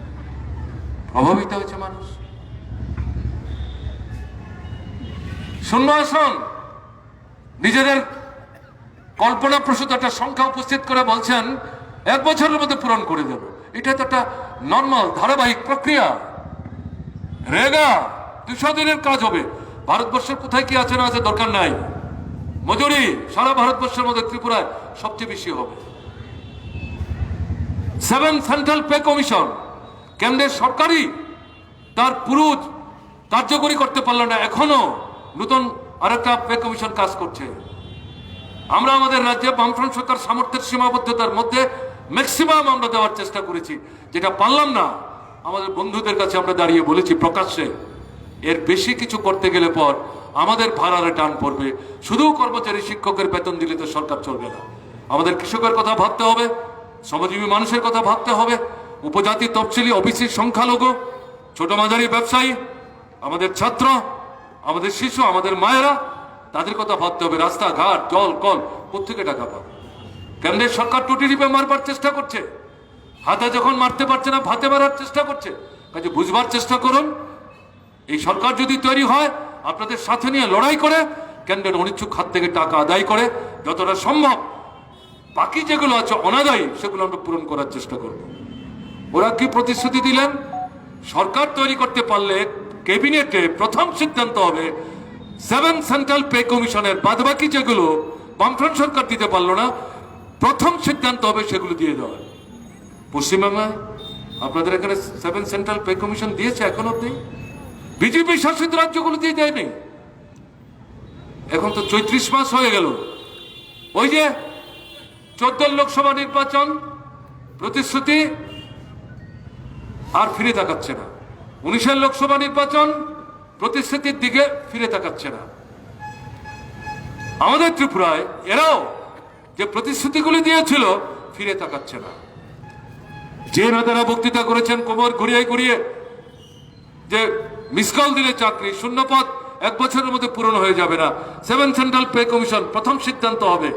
প্রভাবিত হয়েছে মানুষ। শূন্য আসন নিজেদের কল্পনা প্রসূত একটা সংখ্যা উপস্থিত করে বলছেন 1 বছরের মধ্যে পূরণ করে দেব। এটা তো একটা নর্মাল ধারাবাহিক প্রক্রিয়া। রেগা 200 দিনের কাজ হবে। ভারতবর্ষের কোথায় কি আছে না আছে দরকার নাই। মজুরি সারা ভারতবর্ষের মধ্যে ত্রিপুরায় সবচেয়ে বেশি হবে। 7 সেন্ট্রাল পে কমিশন, কেন্দ্রের সরকারই তার পুরো কার্যকরী করতে পারল না, এখনো নতুন আরেকটা পে কমিশন কাজ করছে। আমরা আমাদের রাজ্যে বামফ্রন্ট সরকার সামর্থ্যের সীমাবদ্ধতার মধ্যে ম্যাক্সিমাম আমরা দেওয়ার চেষ্টা করেছি। যেটা পারলাম না, আমাদের বন্ধুদের কাছে আমরা দাঁড়িয়ে বলেছি প্রকাশ্যে, এর বেশি কিছু করতে গেলে পর আমাদের ভাড়ারে টান পড়বে। শুধু কর্মচারী শিক্ষকের বেতন দিলে তো সরকার চলবে না। আমাদের কৃষকের কথা ভাবতে হবে, শ্রমজীবী মানুষের কথা ভাবতে হবে, উপজাতি তফসিলি ওবিসি সংখ্যালঘু, ছোট মাঝারি ব্যবসায়ী, আমাদের ছাত্র, আমাদের শিশু, আমাদের মায়েরা, তাদের কথা ভাবতে হবে। রাস্তাঘাট, জল, কল কোথেকে টাকা পাবে? কেন্দ্রের সরকার টুটি টিপে মারবার চেষ্টা করছে, হাতে যখন মারতে পারছে না ভাতে মারার চেষ্টা করছে। কাজে বুঝবার চেষ্টা করুন, এই সরকার যদি তৈরি হয় আপনাদের সাথে নিয়ে লড়াই করে কেন্দ্রের অনিচ্ছুক হাত থেকে টাকা আদায় করে যতটা সম্ভব বাকি যেগুলো আছে অনাদায়ী সেগুলো আমরা পূরণ করার চেষ্টা করব। ওরা কি প্রতিশ্রুতি দিলেন? সরকার তৈরি করতে পারলে ক্যাবিনেটে প্রথম সিদ্ধান্ত হবে 7 সেন্ট্রাল পে কমিশনের বাদবাকি যেগুলো বামফ্রন্ট সরকার দিতে পারলো না, প্রথম সিদ্ধান্ত হবে সেগুলো দিয়ে দেওয়া। পশ্চিমবাংলায় আপনাদের এখানে 7 সেন্ট্রাল পে কমিশন দিয়েছে এখন অব্দি? বিজেপি শাসিত রাজ্যগুলো দিয়ে দেয়নি। এখন তো 34 মাস হয়ে গেল। ওই যে 14 লোকসভা নির্বাচন প্রতিশ্রুতি আর ফিরে তাকাচ্ছে না, 19 লোকসভা নির্বাচন প্রতিশ্রুতির দিকে ফিরে তাকাচ্ছে না। আমাদের ত্রিপুরায় এরাও যে প্রতিশ্রুতিগুলি দিয়েছিল ফিরে তাকাচ্ছে না। যে নেতারা বক্তৃতা করেছেন কোমর ঘুরিয়ে ঘুরিয়ে যে মিস কল দিলে চাকরি, শূন্যপদ 1 বছরের মধ্যে পূরণ হয়ে যাবে না, 7 সেন্ট্রাল পে কমিশন প্রথম সিদ্ধান্ত হবে।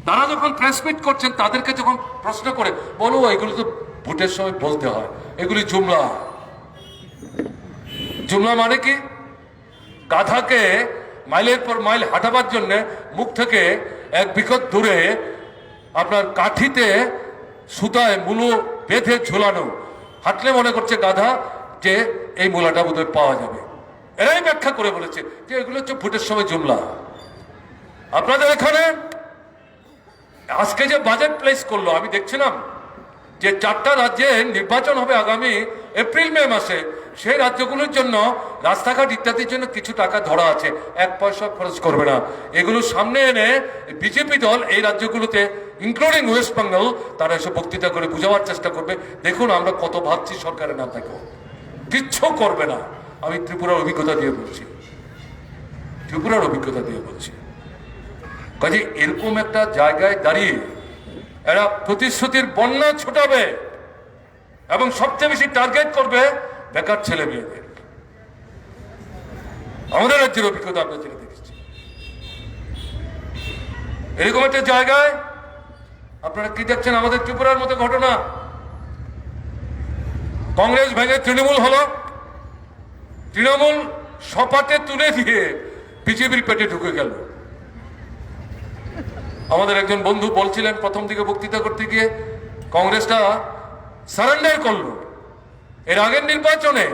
তারা যখন প্রেস মিট করছেন তাদেরকে যখন প্রশ্ন করে বলো এগুলো তো ভোটের সময় বলতে হয়, এগুলি জুমলা। জুমলা মানে কি? গাধাকে মাইলের পর মাইল হাঁটাবার জন্য মুখ থেকে 1 বিঘত দূরে আপনার কাঠিতে সুতায় মূলো বেঁধে ঝোলানো, হাঁটলে মনে করছে গাধা যে এই মূলাটা বোধহয় পাওয়া যাবে। এরাই ব্যাখ্যা করে বলেছে যে এগুলো হচ্ছে ভোটের সময় জুমলা। আপনাদের এখানে আজকে যে বাজেট প্লেস করলো, আমি দেখছিলাম যে 4টা রাজ্যে নির্বাচন হবে আগামী এপ্রিল মে মাসে। সেই রাজ্যগুলোর জন্য রাস্তাঘাট ইত্যাদির জন্য কিছু টাকা ধরা আছে, 1 পয়সা খরচ করবে না। এগুলো সামনে এনে বিজেপি দল এই রাজ্যগুলোতে ইনক্লুডিং ওয়েস্ট বেঙ্গল তারা এসে বক্তৃতা করে বোঝাবার চেষ্টা করবে, দেখুন আমরা কত ভাবছি সরকারের না থাকো, কিচ্ছু করবে না। আমি ত্রিপুরার অভিজ্ঞতা দিয়ে বলছি, ত্রিপুরার অভিজ্ঞতা দিয়ে বলছি। কাজে এরকম একটা জায়গায় দাঁড়িয়ে এরা প্রতিশ্রুতির বন্যা ছোটাবে এবং সবচেয়ে বেশি টার্গেট করবে বেকার ছেলে মেয়েদের। আমাদের রাজ্যের অভিজ্ঞতা আমরা জেনে দেখেছি। এরকম একটা জায়গায় আপনারা কি দেখছেন? আমাদের ত্রিপুরার মতো ঘটনা। কংগ্রেস ভেঙে তৃণমূল হলো, তৃণমূল সপাটে তুলে দিয়ে বিজেপির পেটে ঢুকে গেল। আমাদের একজন বন্ধু বলছিলেন প্রথম দিকে বক্তৃতা করতে গিয়ে কংগ্রেসটা সারেন্ডার করলো। এর আগের নির্বাচনে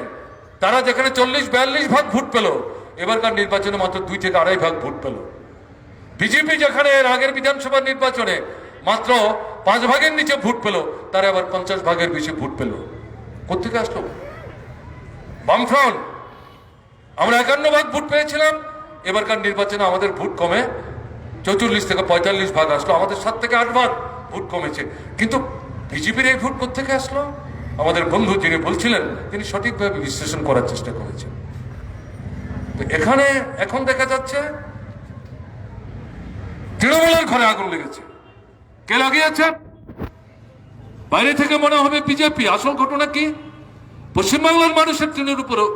তারা যেখানে 40-42 ভাগ ভোট পেল, এবারকার নির্বাচনে মাত্র 2 থেকে 2.5 ভাগ ভোট পেল। বিজেপি যেখানে এর আগের বিধানসভা নির্বাচনে মাত্র 5 ভাগের নিচে ভোট পেল, তারা আবার 50 ভাগের বেশি ভোট পেল। কোথেকে আসলো? বামফ্রন্ট। আমরা 51 ভাগ ভোট পেয়েছিলাম, এবারকার নির্বাচনে আমাদের ভোট কমে 44 থেকে 45 ভাগ আসলো, আমাদের 7 থেকে 8 ভাগ ভোট কমেছে। কিন্তু বিজেপির এই ভোট কোথেকে আসলো? আমাদের বন্ধু যিনি বলছিলেন তিনি সঠিকভাবে বিশ্লেষণ করার চেষ্টা করেছেন। এখানে এখন দেখা যাচ্ছে তৃণমূলের ঘরে আগুন লেগেছে। কে লাগিয়েছে? বাইরে থেকে মনে হবে বিজেপি। আসল ঘটনা কি? পশ্চিমবাংলার মানুষের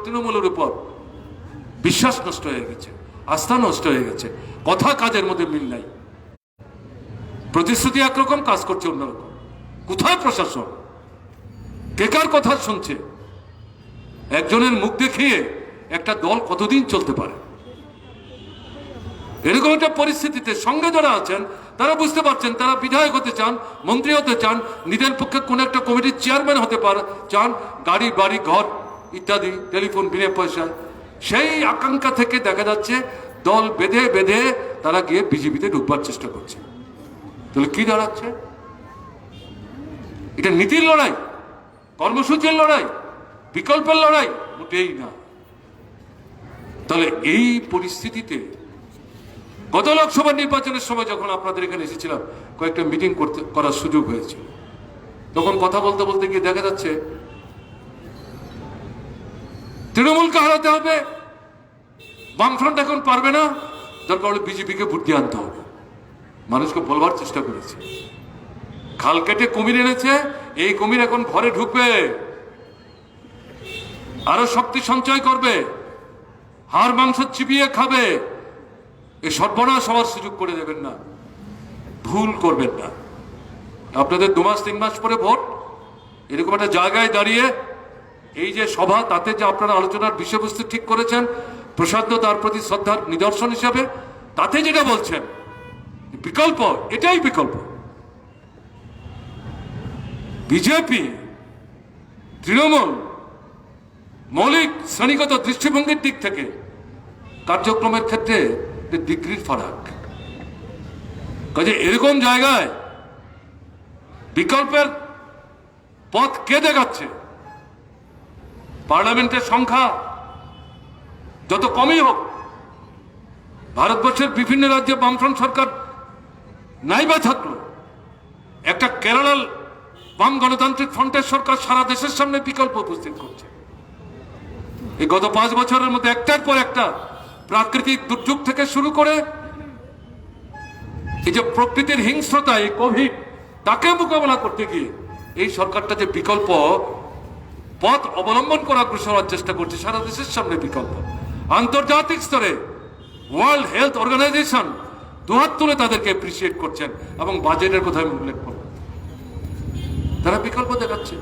তৃণমূলের উপর বিশ্বাস নষ্ট হয়ে গেছে, আস্থা নষ্ট হয়ে গেছে, কথা কাজের মধ্যে মিল নাই। প্রতিশ্রুতি একরকম, কাজ করছে অন্যরকম। কোথায় প্রশাসন? কে কার কথা শুনছে? একজনের মুখ দেখিয়ে একটা দল কতদিন চলতে পারে? এরকম একটা পরিস্থিতিতে সঙ্গে যারা আছেন তারা বুঝতে পারছেন, তারা বিধায়ক হতে চান, মন্ত্রী হতে চান, নিজের পক্ষে কোন একটা কমিটির চেয়ারম্যান হতে চান, গাড়ি বাড়ি ঘর ইত্যাদি, টেলিফোন বিনা পয়সায়। সেই আকাঙ্ক্ষা থেকে দেখা যাচ্ছে দল বেঁধে বেঁধে তারা গিয়ে বিজেপিতে ঢুকবার চেষ্টা করছে। তাহলে কি দাঁড়াচ্ছে? এটা নীতির লড়াই, কর্মসূচির লড়াই, বিকল্পের লড়াই মোটেই না। তাহলে এই পরিস্থিতিতে গত লোকসভা নির্বাচনের সময় যখন আপনাদের এখানে এসেছিলাম, কয়েকটা মিটিং করার সুযোগ হয়েছিল, তখন কথা বলতে বলতে গিয়ে দেখা যাচ্ছে তৃণমূলকে হারাতে হবে, বামফ্রন্ট এখন পারবে না, দরকার হলে বিজেপিকে ভোট দিয়ে আনতে হবে। মানুষকে বলবার চেষ্টা করেছে, খাল কেটে কুমির এনেছে, এই কুমির এখন ঘরে ঢুকবে, আরো শক্তি সঞ্চয় করবে, হাড় মাংস চিবিয়ে খাবে। এই সর্বনাশ হওয়ার সুযোগ করে দেবেন না, ভুল করবেন না। আপনাদের 2 মাস 3 মাস পরে ভোট, এরকম একটা জায়গায় দাঁড়িয়ে এই যে সভা, তাতে যে আপনারা আলোচনার বিষয়বস্তু ঠিক করেছেন, প্রসাদ তার প্রতি শ্রদ্ধার নিদর্শন হিসাবে, তাতে যেটা বলছেন বিকল্প, এটাই বিকল্প। বিজেপি তৃণমূল মৌলিক শ্রেণীগত দৃষ্টিভঙ্গির দিক থেকে কার্যক্রমের ক্ষেত্রে ডিগ্রির ফারাক। কাজে এরকম জায়গায় বিকল্পের পথ কে দেখাচ্ছে? পার্লামেন্টের সংখ্যা যত কমই হোক, ভারতবর্ষের বিভিন্ন রাজ্যে বামফ্রন্ট সরকার নাইবা থাকলো, একটা কেরালার বাম গণতান্ত্রিক ফ্রন্টের সরকার সারা দেশের সামনে বিকল্প উপস্থিত করছে। এই গত 5 বছরের মধ্যে একটার পর একটা প্রাকৃতিক দুর্যোগ থেকে শুরু করে এই যে প্রকৃতির হিংস্রতা, এই কোভিড, তাকে মোকাবেলা করতে গিয়ে এই সরকারটা যে বিকল্প পথ অবলম্বন করা করার চেষ্টা করছে, সারা দেশের সামনে বিকল্প। আন্তর্জাতিক স্তরে ওয়ার্ল্ড হেলথ অর্গানাইজেশন দুহাত তুলে তাদেরকে অ্যাপ্রিসিয়েট করছেন, এবং বাজেটের কথা আমি উল্লেখ করব। তারা বিকল্প দেখাচ্ছে।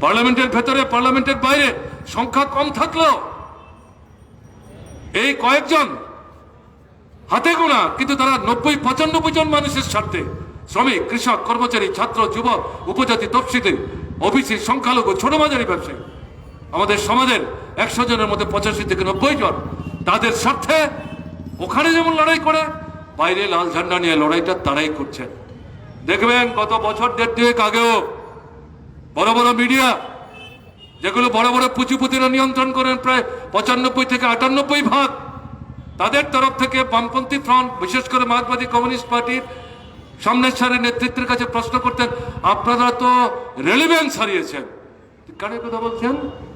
পার্লামেন্টের ভেতরে, পার্লামেন্টের বাইরে সংখ্যা কম থাকলেও এই কয়েকজন হাতে গোনা, কিন্তু তারা 90-95 জন মানুষের স্বার্থে, শ্রমিক, কৃষক, কর্মচারী, ছাত্র, যুবক, উপজাতি, তফসিলি, ওবিসি, সংখ্যালঘু, ছোট মাঝারি ব্যবসায়ী, আমাদের সমাজের 100 জনের মধ্যে 85 থেকে 90 জন তাদের স্বার্থে ওখানে যেমন লড়াই করে, বাইরে লাল ঝান্ডা নিয়ে লড়াইটা তারাই করছেন। দেখবেন গত বছর 1.5 আগেও বড় বড় মিডিয়া, যেগুলো বড় বড় পুঁজিপতিরা নিয়ন্ত্রণ করেন, প্রায় 95 থেকে 98%, তাদের তরফ থেকে বামপন্থী ফ্রন্ট, বিশেষ করে মার্ক্সবাদী কমিউনিস্ট পার্টির সামনের সারির নেতৃত্বের কাছে প্রশ্ন করতেন, আপনারা তো রেলিভেন্স হারিয়েছেন। কারের কথা বলছেন?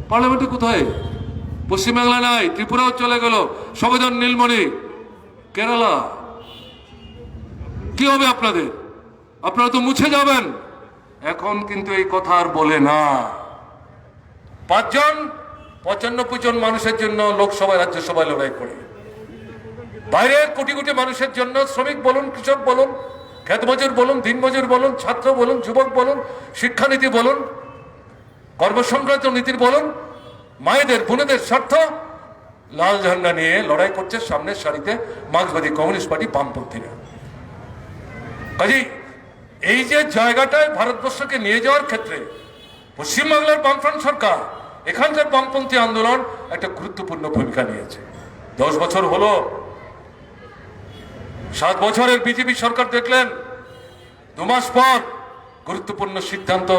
পার্লামেন্টে কোথায়? পশ্চিমবাংলা নাই, ত্রিপুরাও চলে গেল, সবেদন নীলমণি, কেরালা। কি হবে আপনাদের? আপনারা তো মুছে যাবেন। এখন কিন্তু এই কথা আর বলে না। 5 জন 95 জন মানুষের জন্য লোকসভায়, রাজ্যসভায় লড়াই করে, বাইরের কোটি কোটি মানুষের জন্য, শ্রমিক বলুন, কৃষক বলুন, ক্ষেত মজুর বলুন, দিনমজুর বলুন, ছাত্র বলুন, যুবক বলুন, শিক্ষানীতি বলুন, কর্মসংক্রান্ত নীতির বলুন, মায়েদের বোনেদের স্বার্থ লাল ঝান্ডা নিয়ে লড়াই করছে সামনের সারিতে মার্ক্সবাদী কমিউনিস্ট পার্টি, বামপন্থীরা। কাজেই এই যে জায়গাটায় ভারতবর্ষকে নিয়ে যাওয়ার ক্ষেত্রে পশ্চিমবাংলার বামফ্রন্ট সরকার, এখানকার বামপন্থী আন্দোলন একটা গুরুত্বপূর্ণ ভূমিকা নিয়েছে। 10 বছর হলো, 7 বছরের বিজেপি সরকার দেখলেন 2 মাস পর গুরুত্বপূর্ণ সিদ্ধান্ত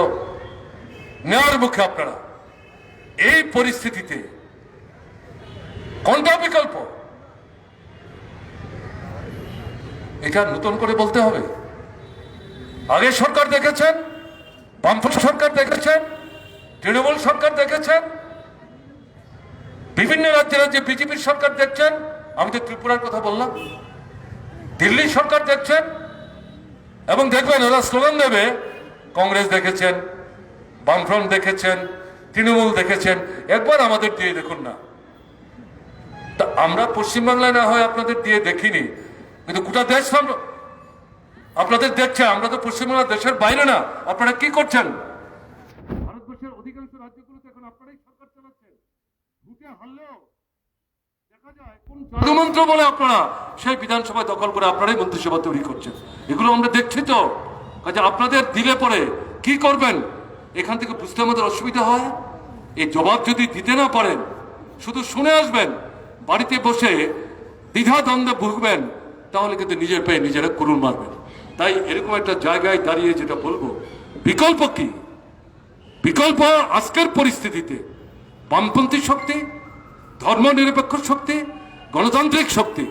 নেওয়ার মুখে আপনারা। এই পরিস্থিতিতে কোনটা বিকল্প, এটা নতুন করে বলতে হবে। আগে সরকার দেখেছেন, বামফ্রন্ট সরকার দেখেছেন, তৃণমূল সরকার দেখেছেন, বিভিন্ন রাজ্যে রাজ্যে বিজেপির সরকার দেখছেন, আমি তো ত্রিপুরার কথা বললাম, দিল্লি সরকার দেখছেন, এবং দেখবেন ওরা স্লোগান দেবে, কংগ্রেস দেখেছেন, বামফ্রন্ট দেখেছেন, তৃণমূল দেখেছেন, একবার আমাদের দিয়ে দেখুন না। তা আমরা পশ্চিমবাংলায় না হয় আপনাদের দিয়ে দেখিনি, কিন্তু গোটা দেশ আপনাদের দেখছে। আমরা তো পশ্চিমবাংলা দেশের বাইরে না। আপনারা কি করছেন? ভারতবর্ষের অধিকাংশ রাজ্যগুলোতে এখন আপনারাই সরকার চালাচ্ছেন। ভোটে হারলেও জাদুমন্ত্র বলে আপনারা সেই বিধানসভা দখল করে আপনারাই মন্ত্রিসভা তৈরি করছেন, এগুলো আমরা দেখছি তো। কাজে আপনাদের দিলে পরে কি করবেন এখান থেকে বুঝতে আমাদের অসুবিধা হয়। এই জবাব যদি দিতে না পারেন, শুধু শুনে আসবেন, বাড়িতে বসে দ্বিধা দ্বন্দ্বে ভুগবেন, তাহলে কিন্তু নিজের পেয়ে নিজেরা কুরুল মারবেন। তাই এরকম একটা জায়গায় দাঁড়িয়ে যেটা বলবো, বিকল্প কি? বিকল্প আজকের পরিস্থিতিতে বামপন্থী শক্তি, ধর্মনিরপেক্ষ শক্তি, গণতান্ত্রিক শক্তি,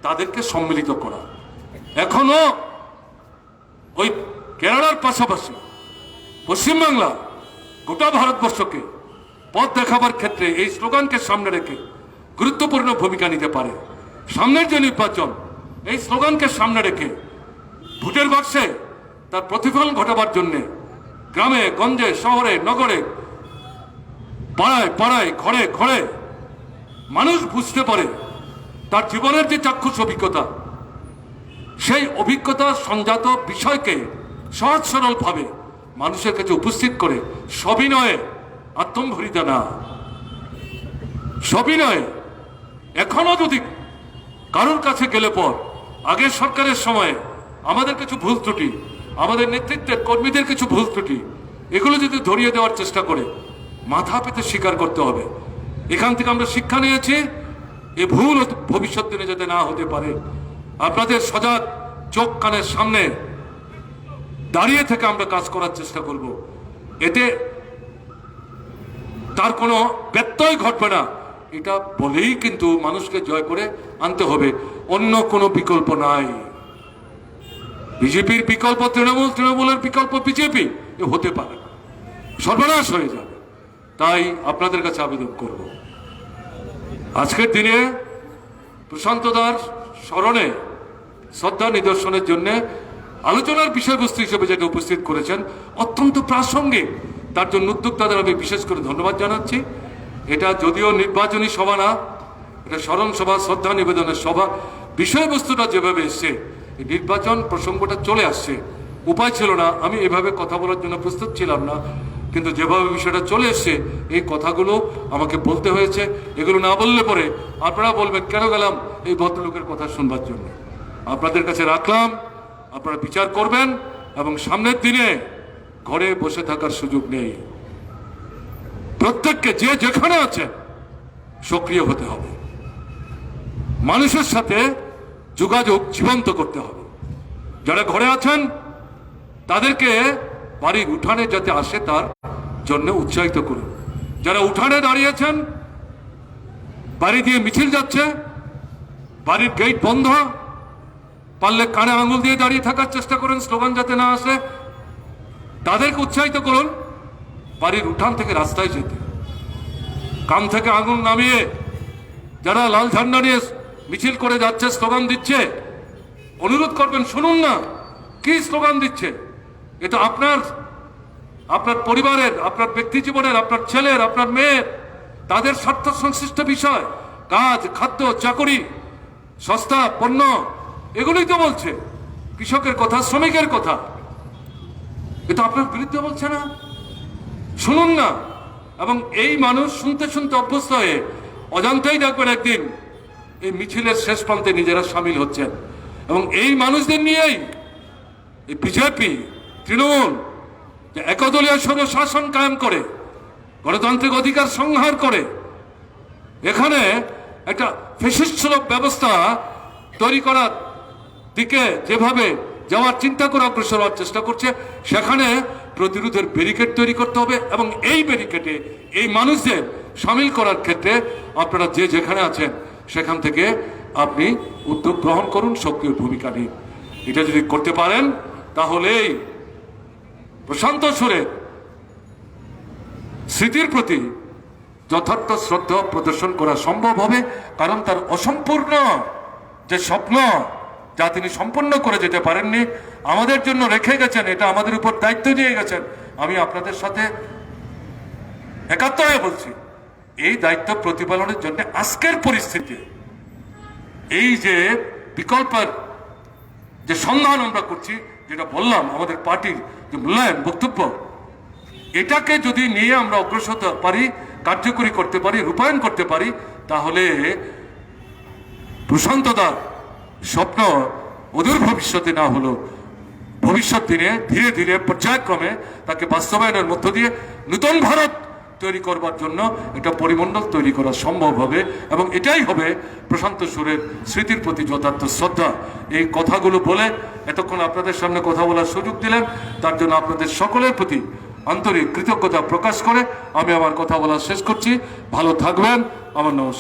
তাদেরকে সম্মিলিত করা। এখনো ওই কেরালার পাশাপাশি পশ্চিমবাংলা গোটা ভারতবর্ষকে পথ দেখাবার ক্ষেত্রে এই স্লোগানকে সামনে রেখে গুরুত্বপূর্ণ ভূমিকা নিতে পারে। সামনের যে নির্বাচন, এই স্লোগানকে সামনে রেখে ভোটের বাক্সে তার প্রতিফলন ঘটাবার জন্যে গ্রামে গঞ্জে শহরে নগরে পাড়ায় পাড়ায় ঘরে ঘরে মানুষ বুঝতে পারে তার জীবনের যে চাক্ষুষ অভিজ্ঞতা, সেই অভিজ্ঞতা সংজাত বিষয়কে সহজ সরলভাবে মানুষের কাছে উপস্থিত করে সবিনয়ে, আত্মম্ভরিতা না, সবিনয়ে এখনো যদি কারোর কাছে গেলে পর আগের সরকারের সময়ে আমাদের কিছু ভুল ত্রুটি, আমাদের নেতৃত্বের কর্মীদের কিছু ভুল ত্রুটি, এগুলো যদি ধরিয়ে দেওয়ার চেষ্টা করে মাথা পেতে স্বীকার করতে হবে। এখান থেকে আমরা শিক্ষা নিয়েছি, এ ভুল ভবিষ্যৎ দিনে যাতে না হতে পারে। আপনাদের সজাগ চোখ কানের সামনে দাঁড়িয়ে থেকে আমরা কাজ করার চেষ্টা করব। এতে তার কোনো ব্যত্যয় ঘটবে না, এটা বলেই কিন্তু মানুষকে জয় করে আনতে হবে। অন্য কোনো বিকল্প নাই। বিজেপির বিকল্প তৃণমূল, তৃণমূলের বিকল্প বিজেপি, এ হতে পারে না, সর্বনাশ হয়ে যাবে। তাই আপনাদের কাছে আবেদন করব, আজকের দিনে প্রশান্ত দার স্মরণে শ্রদ্ধা নিদর্শনের জন্য আলোচনার বিষয়বস্তু হিসেবে যেটা উপস্থিত করেছেন অত্যন্ত প্রাসঙ্গিক। তার জন্য উদ্যোক্তাদের আমি বিশেষ করে ধন্যবাদ জানাচ্ছি। এটা যদিও নির্বাচনী সভা না, এটা স্মরণ সভা, শ্রদ্ধা নিবেদনের সভা। বিষয়বস্তুটা যেভাবে এসছে, এই নির্বাচন প্রসঙ্গটা চলে আসছে, উপায় ছিল না, আমি এভাবে কথা বলার জন্য প্রস্তুত ছিলাম না, কিন্তু যেভাবে বিষয়টা চলে এসছে এই কথাগুলো আমাকে বলতে হয়েছে। এগুলো না বললে পরে আপনারা বলবেন কেন গেলাম এই ভদ্রলোকের কথা শুনবার জন্য। আপনাদের কাছে রাখলাম, আপনারা বিচার করবেন, এবং সামনের দিনে ঘরে বসে থাকার সুযোগ নেই। প্রত্যেককে যে যেখানে আছে সক্রিয় হতে হবে, মানুষের সাথে যোগাযোগ জীবন্ত করতে হবে। যারা ঘরে আছেন তাদেরকে বাড়ির উঠানে যাতে আসে তার জন্য উৎসাহিত করুন। যারা উঠানে দাঁড়িয়েছেন, বাড়ি দিয়ে মিছিল যাচ্ছে, বাড়ির গেট বন্ধ, পারলে কানে আঙুল দিয়ে দাঁড়িয়ে থাকার চেষ্টা করুন, স্লোগান যাতে না আসে। তাদেরকে উৎসাহিত করুন বাড়ির উঠান থেকে রাস্তায় যেতে। কান থেকে আঙুল নামিয়ে যারা লাল ঝান্ডা নিয়ে মিছিল করে যাচ্ছে, স্লোগান দিচ্ছে, অনুরোধ করবেন শুনুন না কি স্লোগান দিচ্ছে। এটা আপনার পরিবারের, আপনার ব্যক্তি জীবনের, আপনার ছেলের, আপনার মেয়ের, তাদের স্বার্থ সংশ্লিষ্ট বিষয়, কাজ, খাদ্য, চাকরি, সস্তা পণ্য, এগুলোই তো বলছে। কৃষকের কথা, শ্রমিকের কথা, এটা আপনার বিরুদ্ধে বলছে না? শুনুন না। এবং এই মানুষ শুনতে শুনতে অভ্যস্ত হয়ে অজান্তেই দেখবেন একদিন এই মিছিলের শেষ প্রান্তে নিজেরা সামিল হচ্ছেন। এবং এই মানুষদের নিয়েই এই বিজেপি, তৃণমূল যে একদলীয় স্বৈরশাসন কায়েম করে গণতান্ত্রিক অধিকার সংহার করে এখানে একটা ফ্যাসিস্টসুলভ ব্যবস্থা তৈরি করার দিকে যেভাবে যাওয়ার চিন্তা করে অগ্রসর হওয়ার চেষ্টা করছে, সেখানে প্রতিরোধের ব্যারিকেড তৈরি করতে হবে। এবং এই ব্যারিকেডে এই মানুষদের সামিল করার ক্ষেত্রে আপনারা যে যেখানে আছেন সেখান থেকে আপনি উদ্যোগ গ্রহণ করুন, সক্রিয় ভূমিকা নিন। এটা যদি করতে পারেন তাহলেই প্রশান্ত সুরের স্মৃতির প্রতি যথার্থ শ্রদ্ধা প্রদর্শন করা সম্ভব হবে। কারণ তার অসম্পূর্ণ যে স্বপ্ন, যা তিনি সম্পন্ন করে যেতে পারেননি, আমাদের জন্য রেখে গেছেন, এটা আমাদের উপর দায়িত্ব দিয়ে গেছেন। আমি আপনাদের সাথে একাত্ম হয়ে বলছি, এই দায়িত্ব প্রতিপালনের জন্য আজকের পরিস্থিতি, এই যে বিকল্পের যে সন্ধান আমরা করছি, যেটা বললাম আমাদের পার্টির যে মূল্যায়ন বক্তব্য, এটাকে যদি নিয়ে আমরা অগ্রসর হতে পারি, কার্যকরী করতে পারি, রূপায়ণ করতে পারি, তাহলে প্রশান্তদার স্বপ্ন অদূর ভবিষ্যতে না হলো ভবিষ্যৎ দিনে ধীরে ধীরে পর্যায়ক্রমে তাকে বাস্তবায়নের মধ্য দিয়ে নূতন ভারত তৈরি করবার জন্য একটা পরিমণ্ডল তৈরি করা সম্ভব হবে এবং এটাই হবে প্রশান্ত সুরের স্মৃতির প্রতি যথার্থ শ্রদ্ধা। এই কথাগুলো বলে এতক্ষণ আপনাদের সামনে কথা বলার সুযোগ দিলেন, তার জন্য আপনাদের সকলের প্রতি আন্তরিক কৃতজ্ঞতা প্রকাশ করে আমি আমার কথা বলা শেষ করছি। ভালো থাকবেন। আমার নমস্কার।